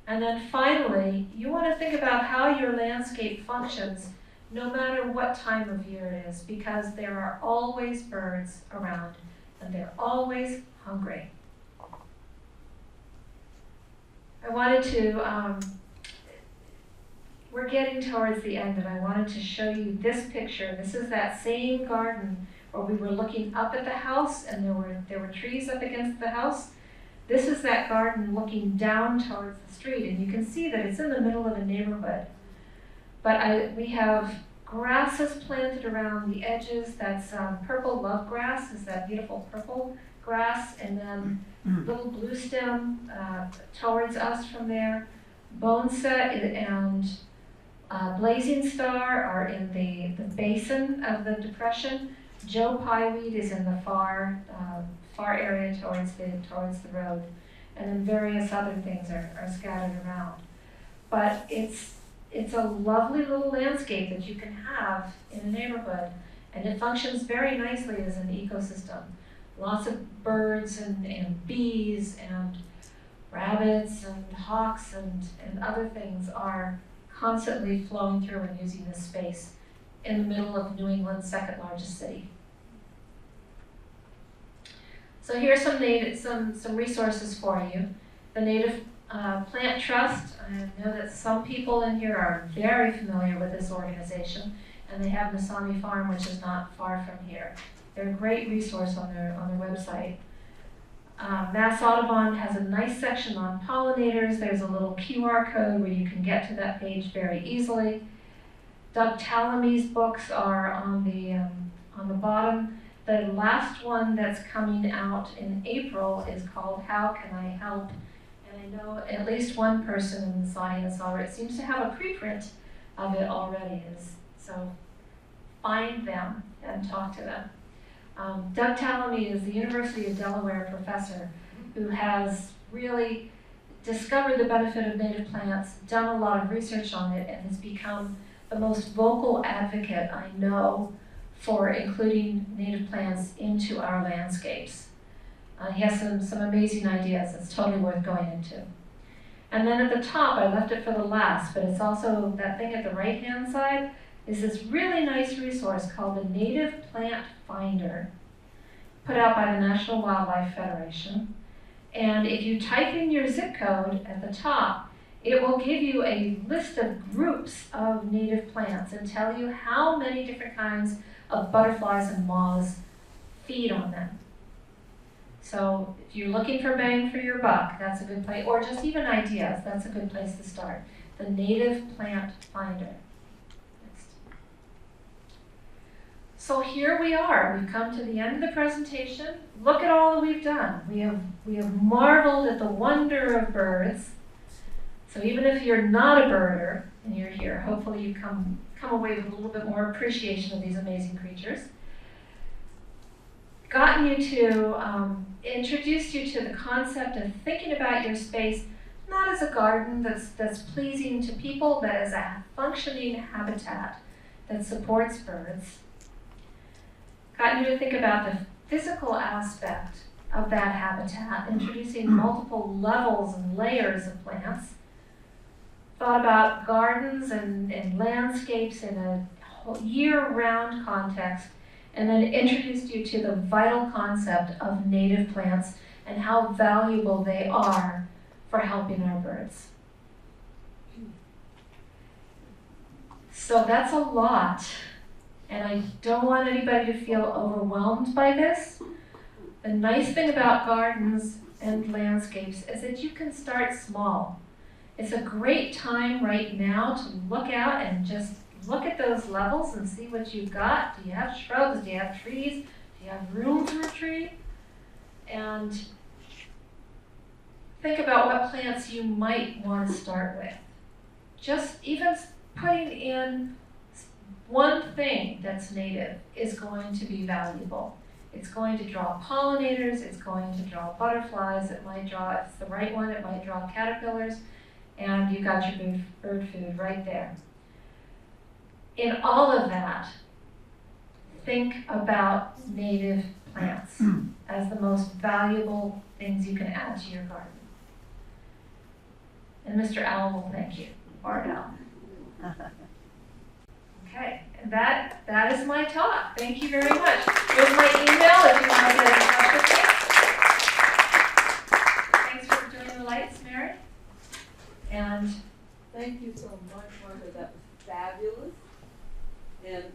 And then finally, you want to think about how your landscape functions no matter what time of year it is, because there are always birds around. And they're always hungry. I wanted to, we're getting towards the end, and I wanted to show you this picture. This is that same garden where we were looking up at the house and there were trees up against the house. This is that garden looking down towards the street, and you can see that it's in the middle of a neighborhood. But we have grasses planted around the edges. That's purple love grass, is that beautiful purple grass, and then little blue stem towards us from there. Boneset and blazing star are in the basin of the depression. Joe Pye weed is in the far area towards the road, and then various other things are scattered around. But it's a lovely little landscape that you can have in a neighborhood, and it functions very nicely as an ecosystem. Lots of birds and bees and rabbits and hawks and other things are constantly flowing through and using this space in the middle of New England's second largest city. So here's some resources for you. The Native Plant Trust. I know that some people in here are very familiar with this organization, and they have Masami Farm, which is not far from here. They're a great resource on their website. Mass Audubon has a nice section on pollinators. There's a little QR code where you can get to that page very easily. Doug Tallamy's books are on the bottom. The last one that's coming out in April is called How Can I Help? And I know at least one person in this audience already seems to have a preprint of it already. So find them and talk to them. Doug Tallamy is the University of Delaware professor who has really discovered the benefit of native plants, done a lot of research on it, and has become the most vocal advocate I know for including native plants into our landscapes. He has some amazing ideas that's totally worth going into. And then at the top, I left it for the last, but it's also that thing at the right-hand side, is this really nice resource called the Native Plant Finder, put out by the National Wildlife Federation. And if you type in your zip code at the top, it will give you a list of groups of native plants and tell you how many different kinds of butterflies and moths feed on them. So if you're looking for bang for your buck, that's a good place, or just even ideas, that's a good place to start. The Native Plant Finder. Next. So here we are. We've come to the end of the presentation. Look at all that we've done. We have marveled at the wonder of birds. So even if you're not a birder and you're here, hopefully you come away with a little bit more appreciation of these amazing creatures. Gotten you to, introduced you to the concept of thinking about your space not as a garden that's pleasing to people, but as a functioning habitat that supports birds. Gotten you to think about the physical aspect of that habitat, introducing multiple levels and layers of plants. Thought about gardens and landscapes in a year-round context, and then introduced you to the vital concept of native plants and how valuable they are for helping our birds. So that's a lot, and I don't want anybody to feel overwhelmed by this. The nice thing about gardens and landscapes is that you can start small. It's a great time right now to look out and just look at those levels and see what you've got. Do you have shrubs? Do you have trees? Do you have room for a tree? And think about what plants you might want to start with. Just even putting in one thing that's native is going to be valuable. It's going to draw pollinators, it's going to draw butterflies, it might draw, if it's the right one, it might draw caterpillars, and you got your bird food right there. In all of that, think about native plants as the most valuable things you can add to your garden. And Mr. Owl will thank you, Bart Owl. Okay, and that is my talk. Thank you very much. Here's my email if you want to get in touch with me. Thanks for doing the lights, Mary. And thank you so much, Martha. That was fabulous. And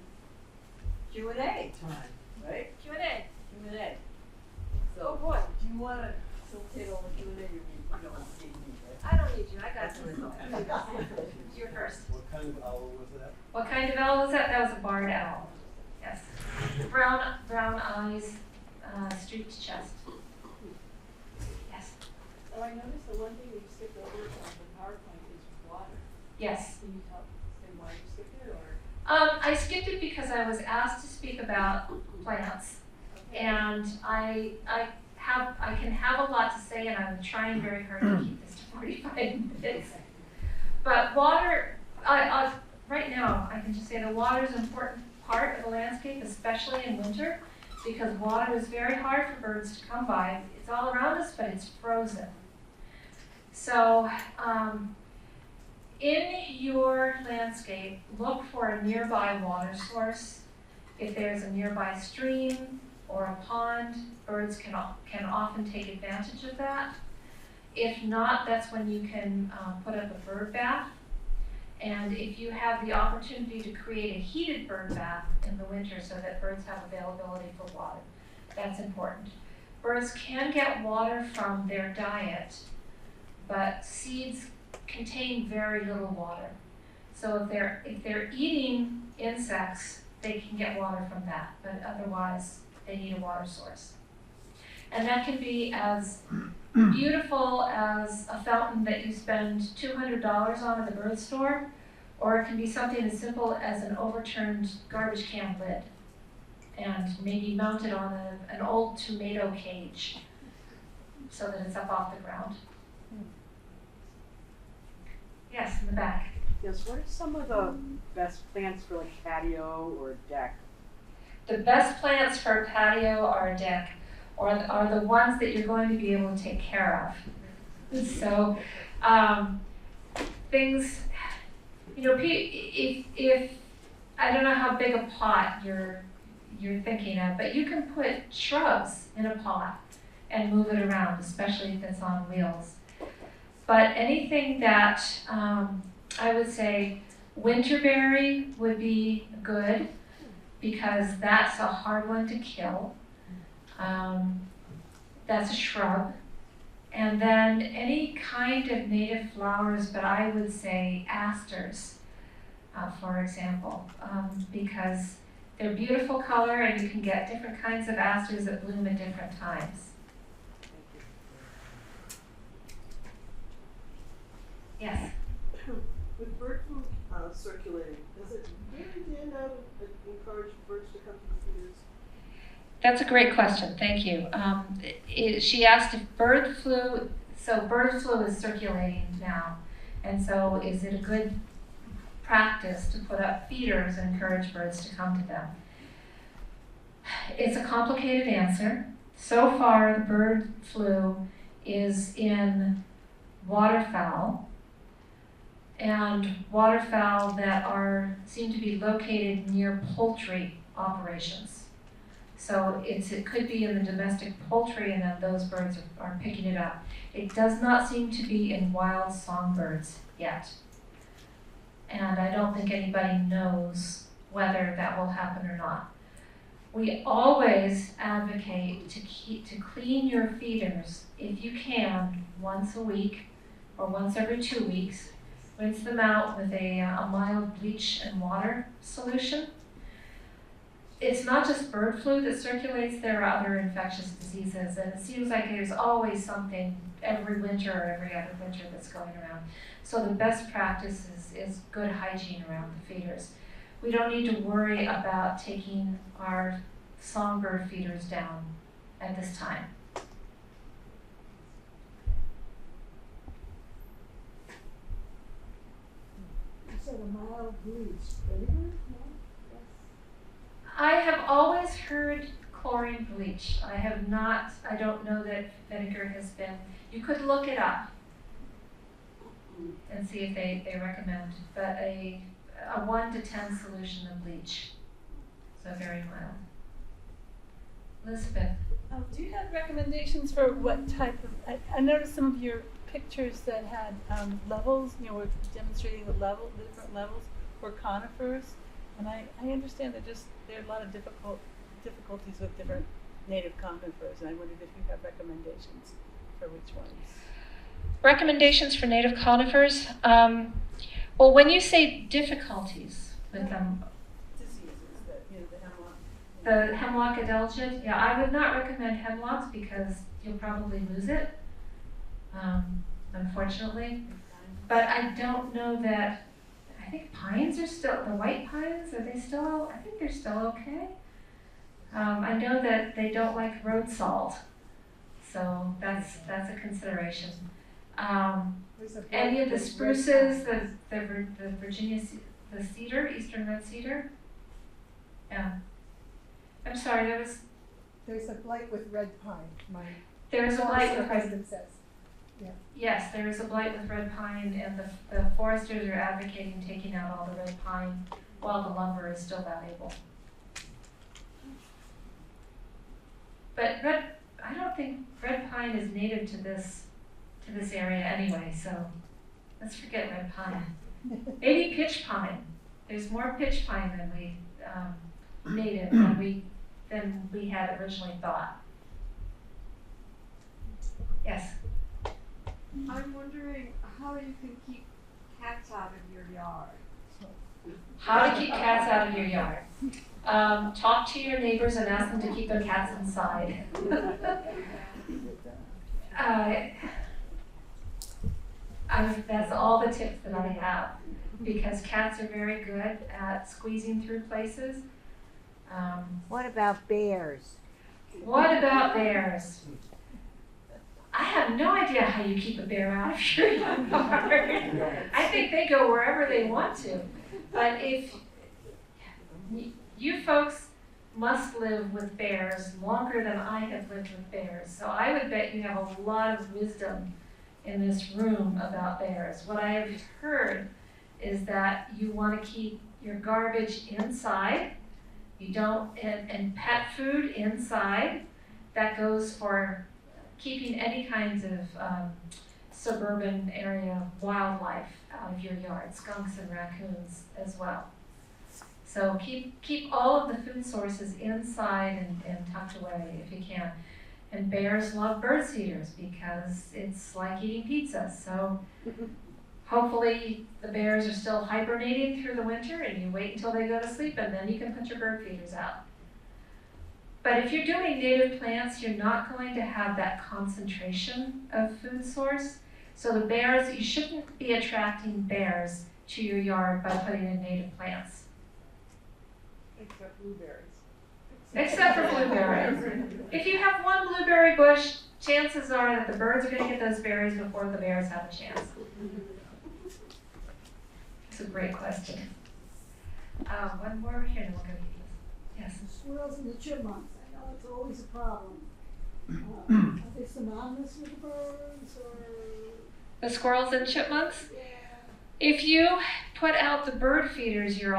Q&A time, right? Q&A. Q&A. So, Oh boy. do you want to facilitate all the Q&A? You don't need me, right? I don't need you. I got this. You're first. What kind of owl was that? What kind of owl was that? That was a barred owl. Yes. Brown eyes, streaked chest. Yes. Oh, I noticed the one thing you skipped over on the PowerPoint is water. Yes. Can you say why you skipped it, or? I skipped it because I was asked to speak about plants, Okay. and I can have a lot to say, and I'm trying very hard to keep this to 45 minutes. But water, right now, I can just say that water is an important part of the landscape, especially in winter, because water is very hard for birds to come by. It's all around us, but it's frozen. So, in your landscape, look for a nearby water source. If there's a nearby stream or a pond, birds can often take advantage of that. If not, that's when you can put up a bird bath. And if you have the opportunity to create a heated bird bath in the winter so that birds have availability for water, that's important. Birds can get water from their diet, but seeds contain very little water. So if they're eating insects, they can get water from that, but otherwise they need a water source. And that can be as beautiful as a fountain that you spend $200 on at the bird store, or it can be something as simple as an overturned garbage can lid and maybe mounted on an old tomato cage so that it's up off the ground. Yes, in the back. Yes, what are some of the best plants for like patio or deck? The best plants for a patio or a deck are the ones that you're going to be able to take care of. So things, if I don't know how big a pot you're thinking of, but you can put shrubs in a pot and move it around, especially if it's on wheels. But anything that I would say winterberry would be good because that's a hard one to kill. That's a shrub. And then any kind of native flowers, but I would say asters, for example, because they're beautiful color and you can get different kinds of asters that bloom at different times. Yes? With bird food circulating, does it really stand out and encourage birds to come to the feeders? That's a great question, thank you. She asked if bird flu is circulating now, and so is it a good practice to put up feeders and encourage birds to come to them? It's a complicated answer. So far, the bird flu is in waterfowl, and waterfowl that seem to be located near poultry operations. So it could be in the domestic poultry and then those birds are picking it up. It does not seem to be in wild songbirds yet. And I don't think anybody knows whether that will happen or not. We always advocate to clean your feeders, if you can, once a week or once every 2 weeks. Rinse them out with a mild bleach and water solution. It's not just bird flu that circulates, there are other infectious diseases, and it seems like there's always something every winter or every other winter that's going around. So the best practice is good hygiene around the feeders. We don't need to worry about taking our songbird feeders down at this time. You said a mild bleach, vinegar? No? Yes. I have always heard chlorine bleach. I don't know that vinegar has been, you could look it up and see if they recommend, but a 1 to 10 solution of bleach, so very mild. Elizabeth. Do you have recommendations for what type of, I noticed some of your pictures that had levels, were demonstrating the different levels for conifers, and I understand that there are a lot of difficulties with different native conifers, and I wondered if you have recommendations for which ones. Recommendations for native conifers? Well, when you say difficulties with them, Diseases, the hemlock. the hemlock adelgid, yeah, I would not recommend hemlocks because you'll probably lose it, unfortunately. But I don't know that, I think pines are still, the white pines, are they still, I think they're still okay. I know that they don't like road salt, so that's a consideration. Any of the spruces, the Virginia, the cedar, eastern red cedar. Yeah. I'm sorry, There's a blight with red pine, there's a blight with red. husband says. Yes, there is a blight with red pine, and the foresters are advocating taking out all the red pine while the lumber is still valuable. But I don't think red pine is native to this area anyway, so let's forget red pine. Maybe pitch pine. There's more pitch pine than native than we had originally thought. Yes. I'm wondering how you can keep cats out of your yard. How to keep cats out of your yard. Talk to your neighbors and ask them to keep their cats inside. That's all the tips that I have, because cats are very good at squeezing through places. What about bears? What about bears? I have no idea how you keep a bear out of your yard. I think they go wherever they want to. But if you folks must live with bears longer than I have lived with bears, so I would bet you have a lot of wisdom in this room about bears. What I have heard is that you want to keep your garbage inside. You don't, and pet food inside. That goes for keeping any kinds of suburban area wildlife out of your yard, skunks and raccoons as well. So keep all of the food sources inside and tucked away if you can. And bears love bird feeders because it's like eating pizza. So hopefully the bears are still hibernating through the winter and you wait until they go to sleep and then you can put your bird feeders out. But if you're doing native plants, you're not going to have that concentration of food source. So the bears, you shouldn't be attracting bears to your yard by putting in native plants. Except blueberries. Except for blueberries. If you have one blueberry bush, chances are that the birds are going to get those berries before the bears have a chance. It's a great question. One more here, and we'll go to you. Yes. The squirrels and the chipmunks, I know it's always a problem. Are they synonymous with the birds or? The squirrels and chipmunks? Yeah. If you put out the bird feeders, you're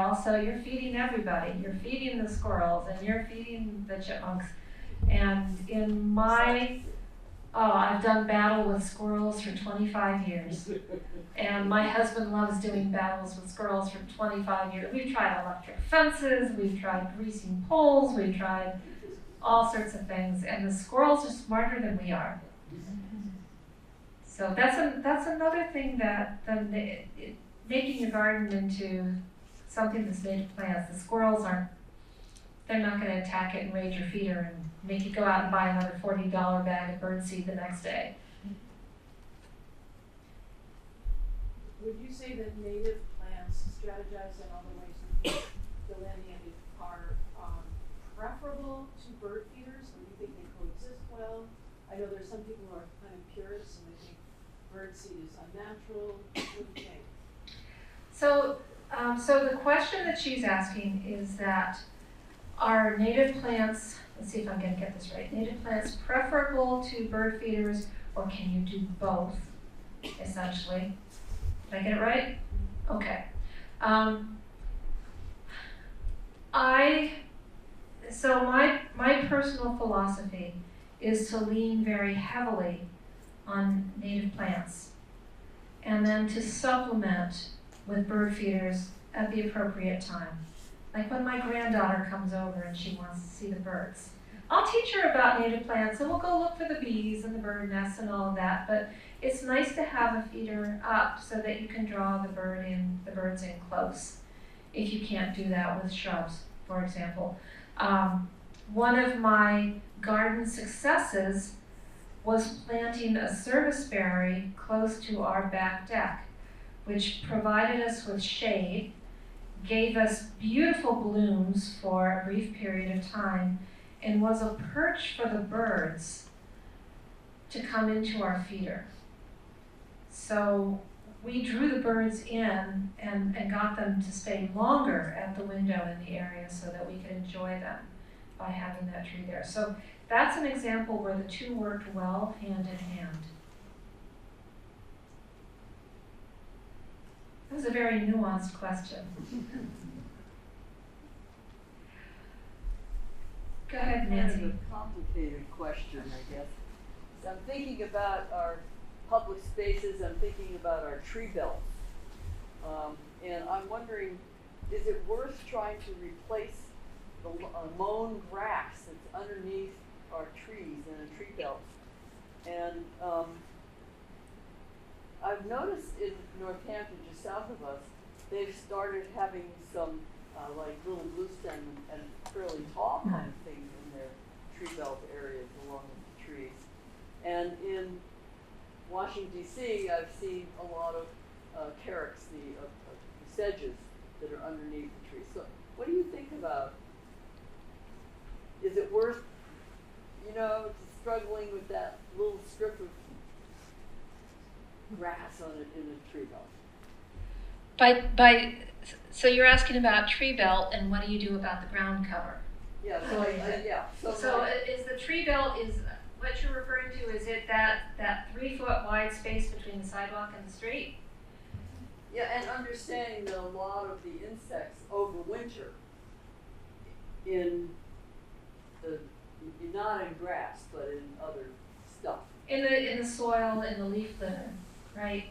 feeding everybody. You're feeding the squirrels and you're feeding the chipmunks. And in I've done battle with squirrels for 25 years. And my husband loves doing battles with squirrels for 25 years. We've tried electric fences, we've tried greasing poles, we've tried all sorts of things. And the squirrels are smarter than we are. So that's another thing that making your garden into something that's native plants. The squirrels they're not going to attack it and raid your feeder and make you go out and buy another $40 bag of birdseed the next day. Would you say that native plants, strategized in all the ways you delineated, are preferable to bird feeders, or do you think they coexist well? I know there's some people who are kind of purists and they think birdseed is unnatural. What do you think? So the question that she's asking is that are native plants, let's see if I'm going to get this right, native plants preferable to bird feeders, or can you do both, essentially? Did I get it right? Okay. So my personal philosophy is to lean very heavily on native plants and then to supplement with bird feeders at the appropriate time. Like when my granddaughter comes over and she wants to see the birds. I'll teach her about native plants and we'll go look for the bees and the bird nests and all of that, but it's nice to have a feeder up so that you can draw the birds in close if you can't do that with shrubs, for example. One of my garden successes was planting a serviceberry close to our back deck, which provided us with shade, gave us beautiful blooms for a brief period of time, and was a perch for the birds to come into our feeder. So we drew the birds in and got them to stay longer at the window in the area so that we could enjoy them by having that tree there. So that's an example where the two worked well hand in hand. That was a very nuanced question. Go ahead, Nancy. Kind of a complicated question, I guess. So I'm thinking about our public spaces, I'm thinking about our tree belts. And I'm wondering, is it worth trying to replace the mown grass that's underneath our trees in a tree belt? And I've noticed in Northampton, just south of us, they've started having some like little blue stem and fairly tall kind of things in their tree belt areas along with the trees. And in Washington D.C., I've seen a lot of carex, the sedges that are underneath the trees. So what do you think about? Is it worth, struggling with that little strip of grass on it in a tree belt? So you're asking about tree belt and what do you do about the ground cover? Yeah. So So is the tree belt, is what you're referring to, is it that 3 foot wide space between the sidewalk and the street? yeah, and understanding that a lot of the insects overwinter in the, not in grass, but in other stuff. In the soil, in the leaf litter, right?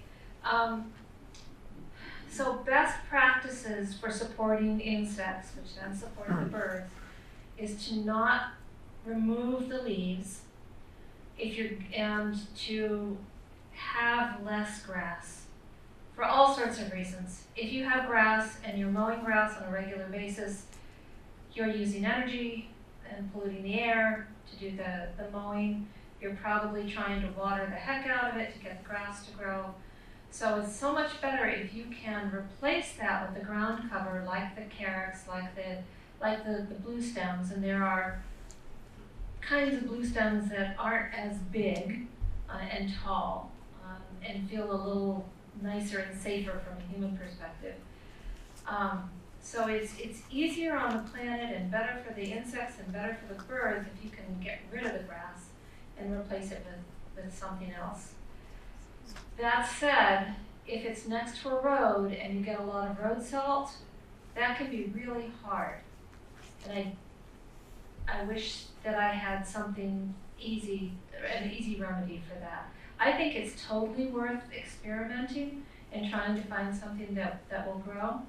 So best practices for supporting insects, which then support the birds, is to not remove the leaves and to have less grass for all sorts of reasons. If you have grass and you're mowing grass on a regular basis, you're using energy and polluting the air to do the mowing. You're probably trying to water the heck out of it to get the grass to grow. So it's so much better if you can replace that with the ground cover, like the carex, like the blue stems. And there are kinds of blue stems that aren't as big and tall and feel a little nicer and safer from a human perspective. So it's easier on the planet and better for the insects and better for the birds if you can get rid of the grass and replace it with something else. That said, if it's next to a road and you get a lot of road salt, that can be really hard. And I wish that I had something easy, an easy remedy for that. I think it's totally worth experimenting and trying to find something that will grow.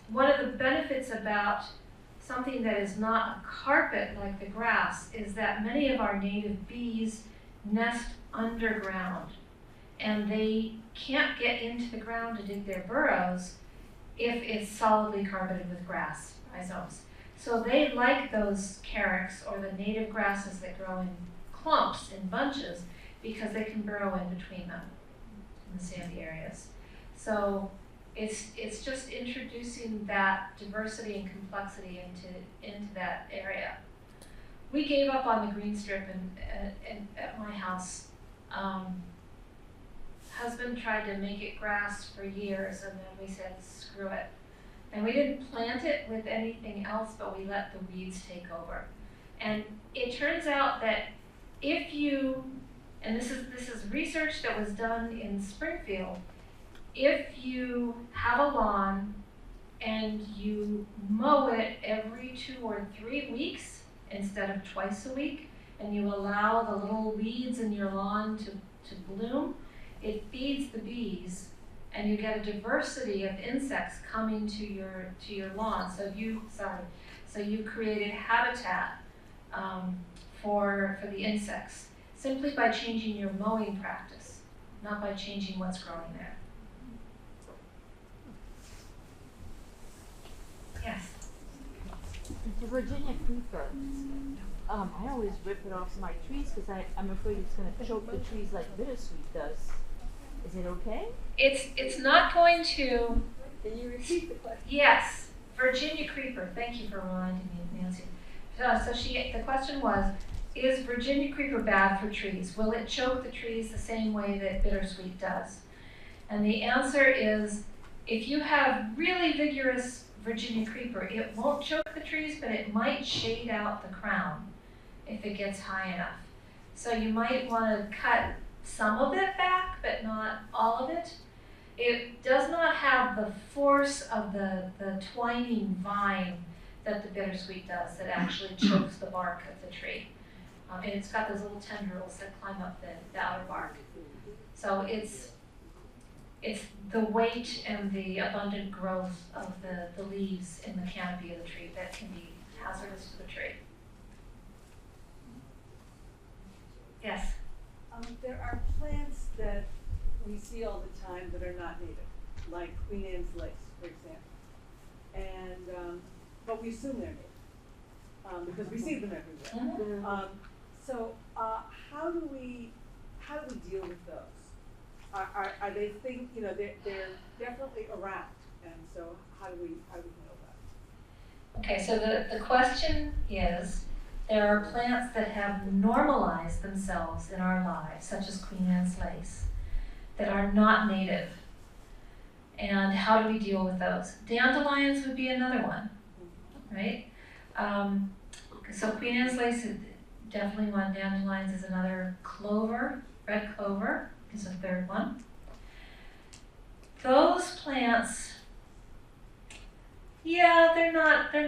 One of the benefits about something that is not a carpet like the grass is that many of our native bees nest underground, and they can't get into the ground to dig their burrows if it's solidly carpeted with grass, rhizomes. So they like those carex or the native grasses that grow in clumps, in bunches, because they can burrow in between them in the sandy areas. So it's just introducing that diversity and complexity into that area. We gave up on the green strip at my house. Husband tried to make it grass for years, and then we said, screw it. And we didn't plant it with anything else, but we let the weeds take over. And it turns out that if you, and this is research that was done in Springfield, if you have a lawn and you mow it every 2 or 3 weeks instead of twice a week, and you allow the little weeds in your lawn to bloom, it feeds the bees, and you get a diversity of insects coming to your lawn. So you created habitat for the insects simply by changing your mowing practice, not by changing what's growing there. Yes. The Virginia creeper. I always rip it off my trees because I'm afraid it's going to choke the trees like bittersweet does. Is it okay? It's not going to. Can you repeat the question? Yes, Virginia creeper. Thank you for reminding me, Nancy. The question was, is Virginia creeper bad for trees? Will it choke the trees the same way that bittersweet does? And the answer is, if you have really vigorous Virginia creeper, it won't choke the trees, but it might shade out the crown if it gets high enough. So you might want to cut some of it back, but not all of it. It does not have the force of the twining vine that the bittersweet does that actually chokes the bark of the tree. And it's got those little tendrils that climb up the outer bark. So it's the weight and the abundant growth of the leaves in the canopy of the tree that can be hazardous to the tree. Yes? There are plants that we see all the time that are not native. like Queen Anne's lace, for example. And, but we assume they're native, because we see them everywhere. So how do we deal with those? Are they they're definitely around, and so how do we handle that? Okay, so the question is, there are plants that have normalized themselves in our lives, such as Queen Anne's lace, that are not native. And how do we deal with those? Dandelions would be another one, right? So Queen Anne's lace is definitely one. Dandelions is another. Clover, red clover is a third one. Those plants, yeah, they're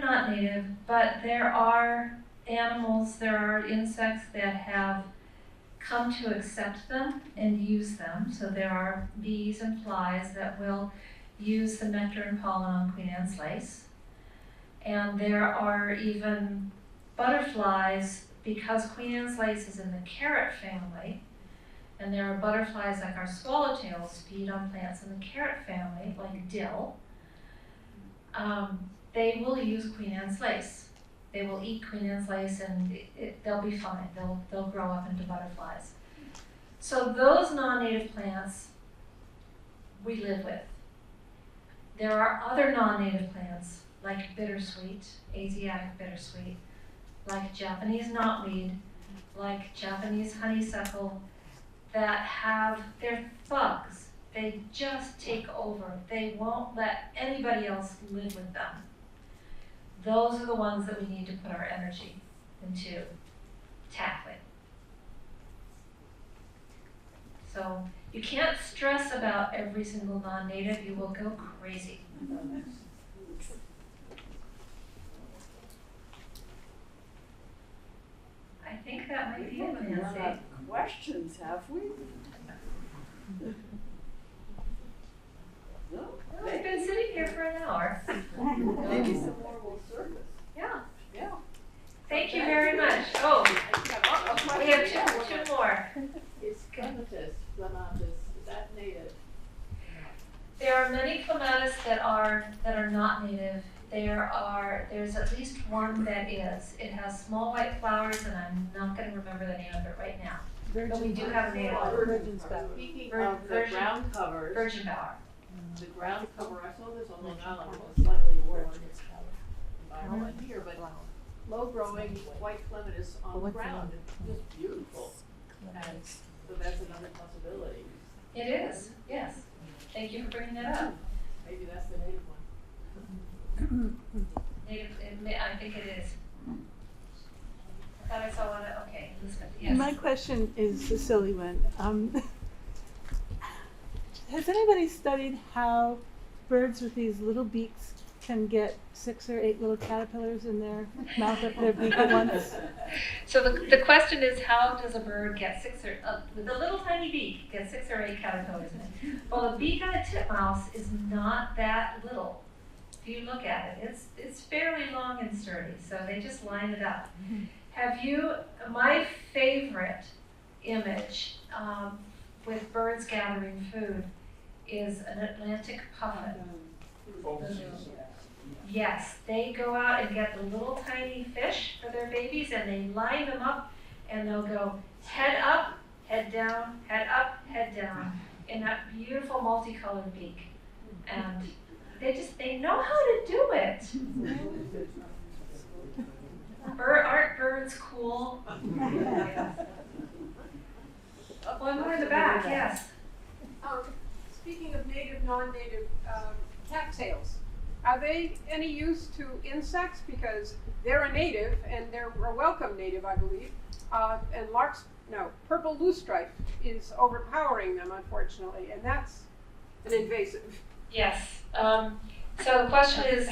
not native, but there are animals, there are insects that have come to accept them and use them. So there are bees and flies that will use the nectar and pollen on Queen Anne's lace. And there are even butterflies, because Queen Anne's lace is in the carrot family, and there are butterflies like our swallowtails feed on plants in the carrot family, like dill. They will use Queen Anne's lace. They will eat Queen Anne's lace, and they'll be fine. They'll grow up into butterflies. So those non-native plants we live with. There are other non-native plants like bittersweet, Asiatic bittersweet, like Japanese knotweed, like Japanese honeysuckle, that they're thugs. They just take over. They won't let anybody else live with them. Those are the ones that we need to put our energy into tackling. So you can't stress about every single non-native. You will go crazy. I think that might be it, Nancy. Questions, have we? No? We've been sitting here for an hour. Maybe some more will surface. Yeah. Yeah. Thank you very much. Oh, we have two more. Is clematis, is that native? There are many clematis that are not native. There's at least one that is. It has small white flowers, and I'm not going to remember the name of it right now. But we do have a native one. Virgin flower. Speaking of the ground covers, Virgin bower. the ground cover, I saw this on Long Island, it was slightly warmer environment here, but low growing white clematis on the ground, it's just beautiful. And so that's another possibility. It is, yes. Thank you for bringing that up. Maybe that's the native one. I think it is. I thought I saw one. Okay, Elizabeth, yes. My question is a silly one. Has anybody studied how birds with these little beaks can get 6 or 8 little caterpillars in their mouth, their beak at once? So the question is, how does a bird get with a little tiny beak, get 6 or 8 caterpillars in it? Well, the beak on a titmouse is not that little. If you look at it, it's fairly long and sturdy, so they just line it up. My favorite image with birds gathering food is an Atlantic puffin. Yes, they go out and get the little tiny fish for their babies, and they line them up, and they'll go head up, head down, head down, in that beautiful multicolored beak. And they know how to do it. Aren't birds cool? One more in the back, yes. Speaking of native, non-native cattails, are they any use to insects? Because they're a native, and they're a welcome native, I believe. And purple loosestrife is overpowering them, unfortunately, and that's an invasive. Yes. So the question is,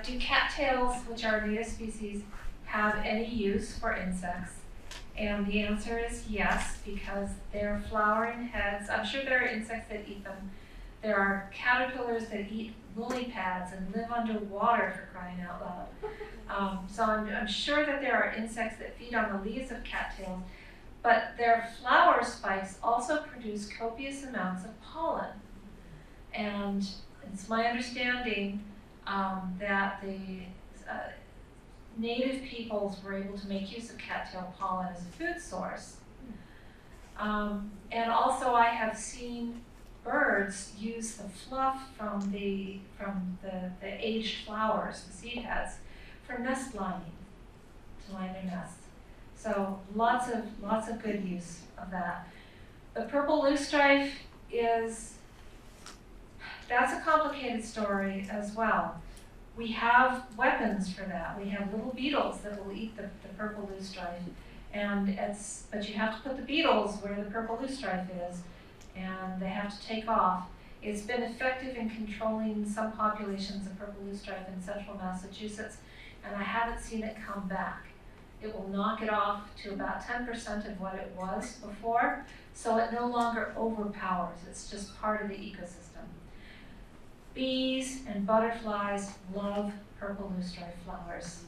do cattails, which are a native species, have any use for insects? And the answer is yes, because they're flowering heads. I'm sure there are insects that eat them. There are caterpillars that eat lily pads and live underwater, for crying out loud. So I'm sure that there are insects that feed on the leaves of cattails, but their flower spikes also produce copious amounts of pollen. And it's my understanding that the native peoples were able to make use of cattail pollen as a food source. And also I have seen birds use the fluff from the aged flowers, the seed heads, for nest lining, to line their nests. So lots of good use of that. The purple loosestrife that's a complicated story as well. We have weapons for that. We have little beetles that will eat the purple loosestrife. But you have to put the beetles where the purple loosestrife is, and they have to take off. It's been effective in controlling some populations of purple loosestrife in central Massachusetts, and I haven't seen it come back. It will knock it off to about 10% of what it was before, so it no longer overpowers. It's just part of the ecosystem. Bees and butterflies love purple loosestrife flowers.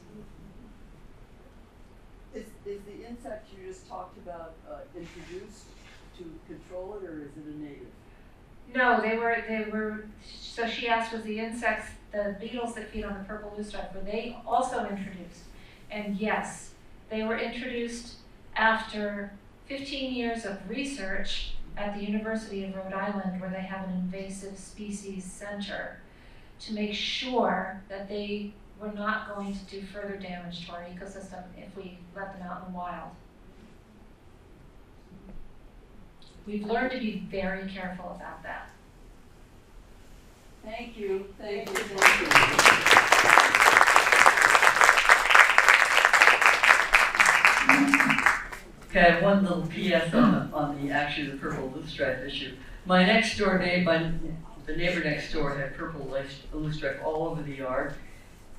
Is the insect you just talked about introduced to control it, or is it a native? No, they were, so she asked, was the insects, the beetles that feed on the purple loosestrife, were they also introduced? And yes, they were introduced after 15 years of research at the University of Rhode Island, where they have an invasive species center to make sure that they were not going to do further damage to our ecosystem if we let them out in the wild. We've learned to be very careful about that. Thank you. Thank you. Thank you. Okay, one little PS on the actually the purple loosestrife issue. My next door neighbor, the neighbor next door had purple loosestrife all over the yard,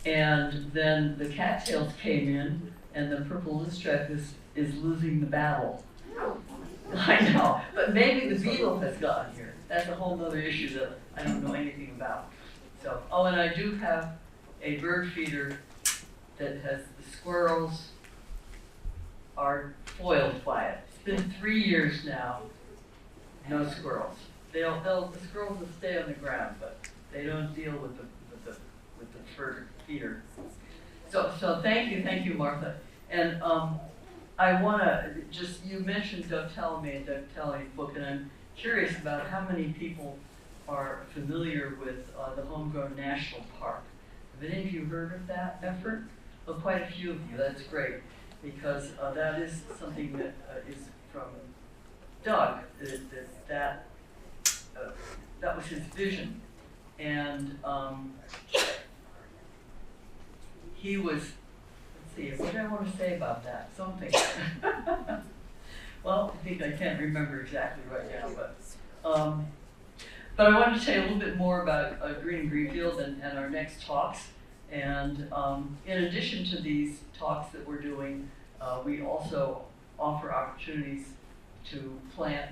and then the cattails came in, and the purple loosestrife is losing the battle. I know, but maybe the beetle has gotten here. That's a whole other issue that I don't know anything about. So, oh, and I do have a bird feeder that has the squirrels are foiled by it. It's been 3 years now, no squirrels. The squirrels will stay on the ground, but they don't deal with the bird feeder. So thank you, Martha. And I want to you mentioned Doug Tallamy and Doug Tallamy's book, and I'm curious about how many people are familiar with the Homegrown National Park. Have any of you heard of that effort? Well, quite a few of you. That's great, because that is something that is from Doug. That was his vision, and he was. Let's see, what do I want to say about that? Something. Well, I think I can't remember exactly right now, but I wanted to say a little bit more about Greening Greenfield and our next talks. And in addition to these talks that we're doing, we also offer opportunities to plant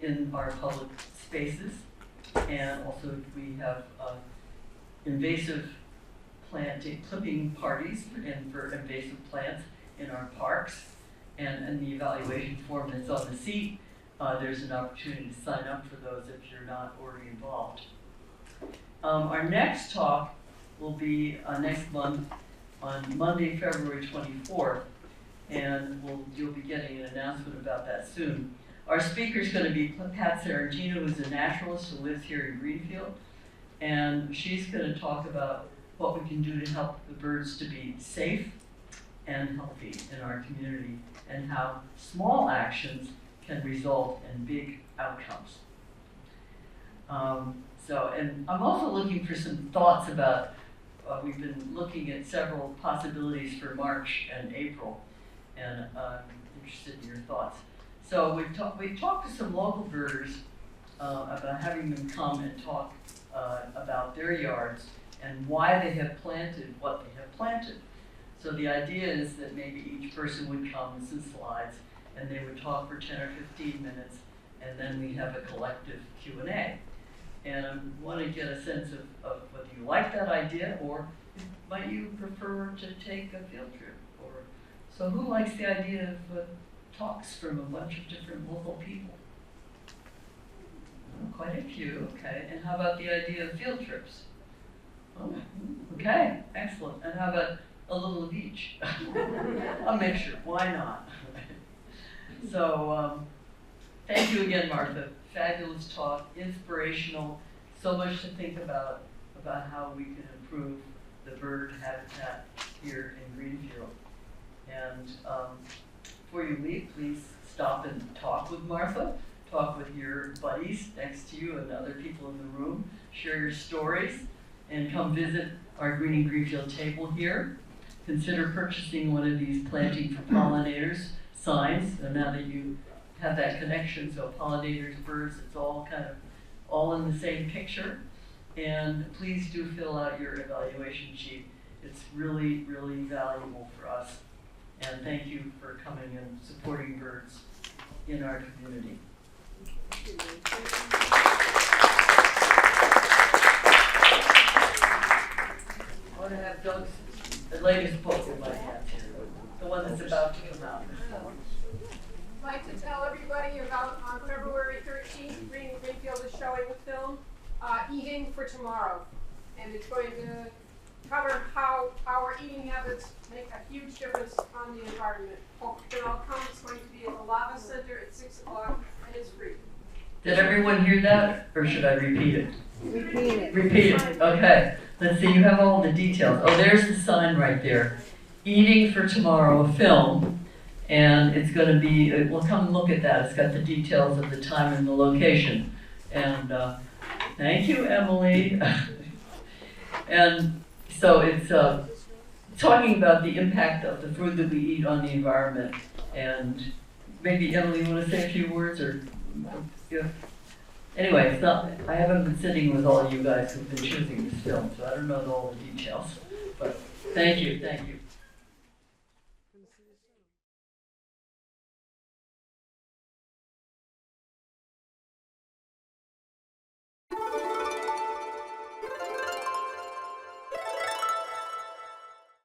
in our public spaces. And also we have invasive clipping parties for invasive plants in our parks. And in the evaluation form that's on the seat, there's an opportunity to sign up for those if you're not already involved. Our next talk will be next month on Monday, February 24th, and you'll be getting an announcement about that soon. Our speaker is going to be Pat Sarantino, who's a naturalist who lives here in Greenfield, and she's going to talk about what we can do to help the birds to be safe and healthy in our community, and how small actions can result in big outcomes. And I'm also looking for some thoughts about, we've been looking at several possibilities for March and April, and I'm interested in your thoughts. So we've talked to some local birders about having them come and talk about their yards and why they have planted what they have planted. So the idea is that maybe each person would come with some slides, and they would talk for 10 or 15 minutes, and then we'd have a collective Q&A. And I want to get a sense of whether you like that idea, or might you prefer to take a field trip? So who likes the idea of talks from a bunch of different local people? Quite a few, okay. And how about the idea of field trips? Oh, okay, excellent. And how about a little of each? A mixture, why not? So, thank you again, Martha. Fabulous talk, inspirational, so much to think about how we can improve the bird habitat here in Greenfield. And before you leave, please stop and talk with Martha, talk with your buddies next to you and other people in the room, share your stories, and come visit our Greening Greenfield table here. Consider purchasing one of these Planting for Pollinators signs, and now that you have that connection, so pollinators, birds, it's all kind of all in the same picture. And please do fill out your evaluation sheet. It's really, really valuable for us. And thank you for coming and supporting birds in our community. I want to have Doug's the latest book in my hands here, the one that's about to come out. I'd like to tell everybody about on February 13th, Greening Greenfield is showing a film, Eating for Tomorrow. And it's going to cover how our eating habits make a huge difference on the environment. Hope you can all come. It's going to be at the Lava Center at 6 o'clock and it's free. Did everyone hear that, or should I repeat it? Repeat it. Repeat it, okay. Let's see, you have all the details. Oh, there's the sign right there. Eating for Tomorrow, a film. And it's going to be, well, come look at that. It's got the details of the time and the location. And thank you, Emily. And so it's talking about the impact of the food that we eat on the environment. And maybe, Emily, you want to say a few words? Or yeah. Anyway, it's not, I haven't been sitting with all you guys who've been choosing this film, so I don't know all the details. But thank you, thank you.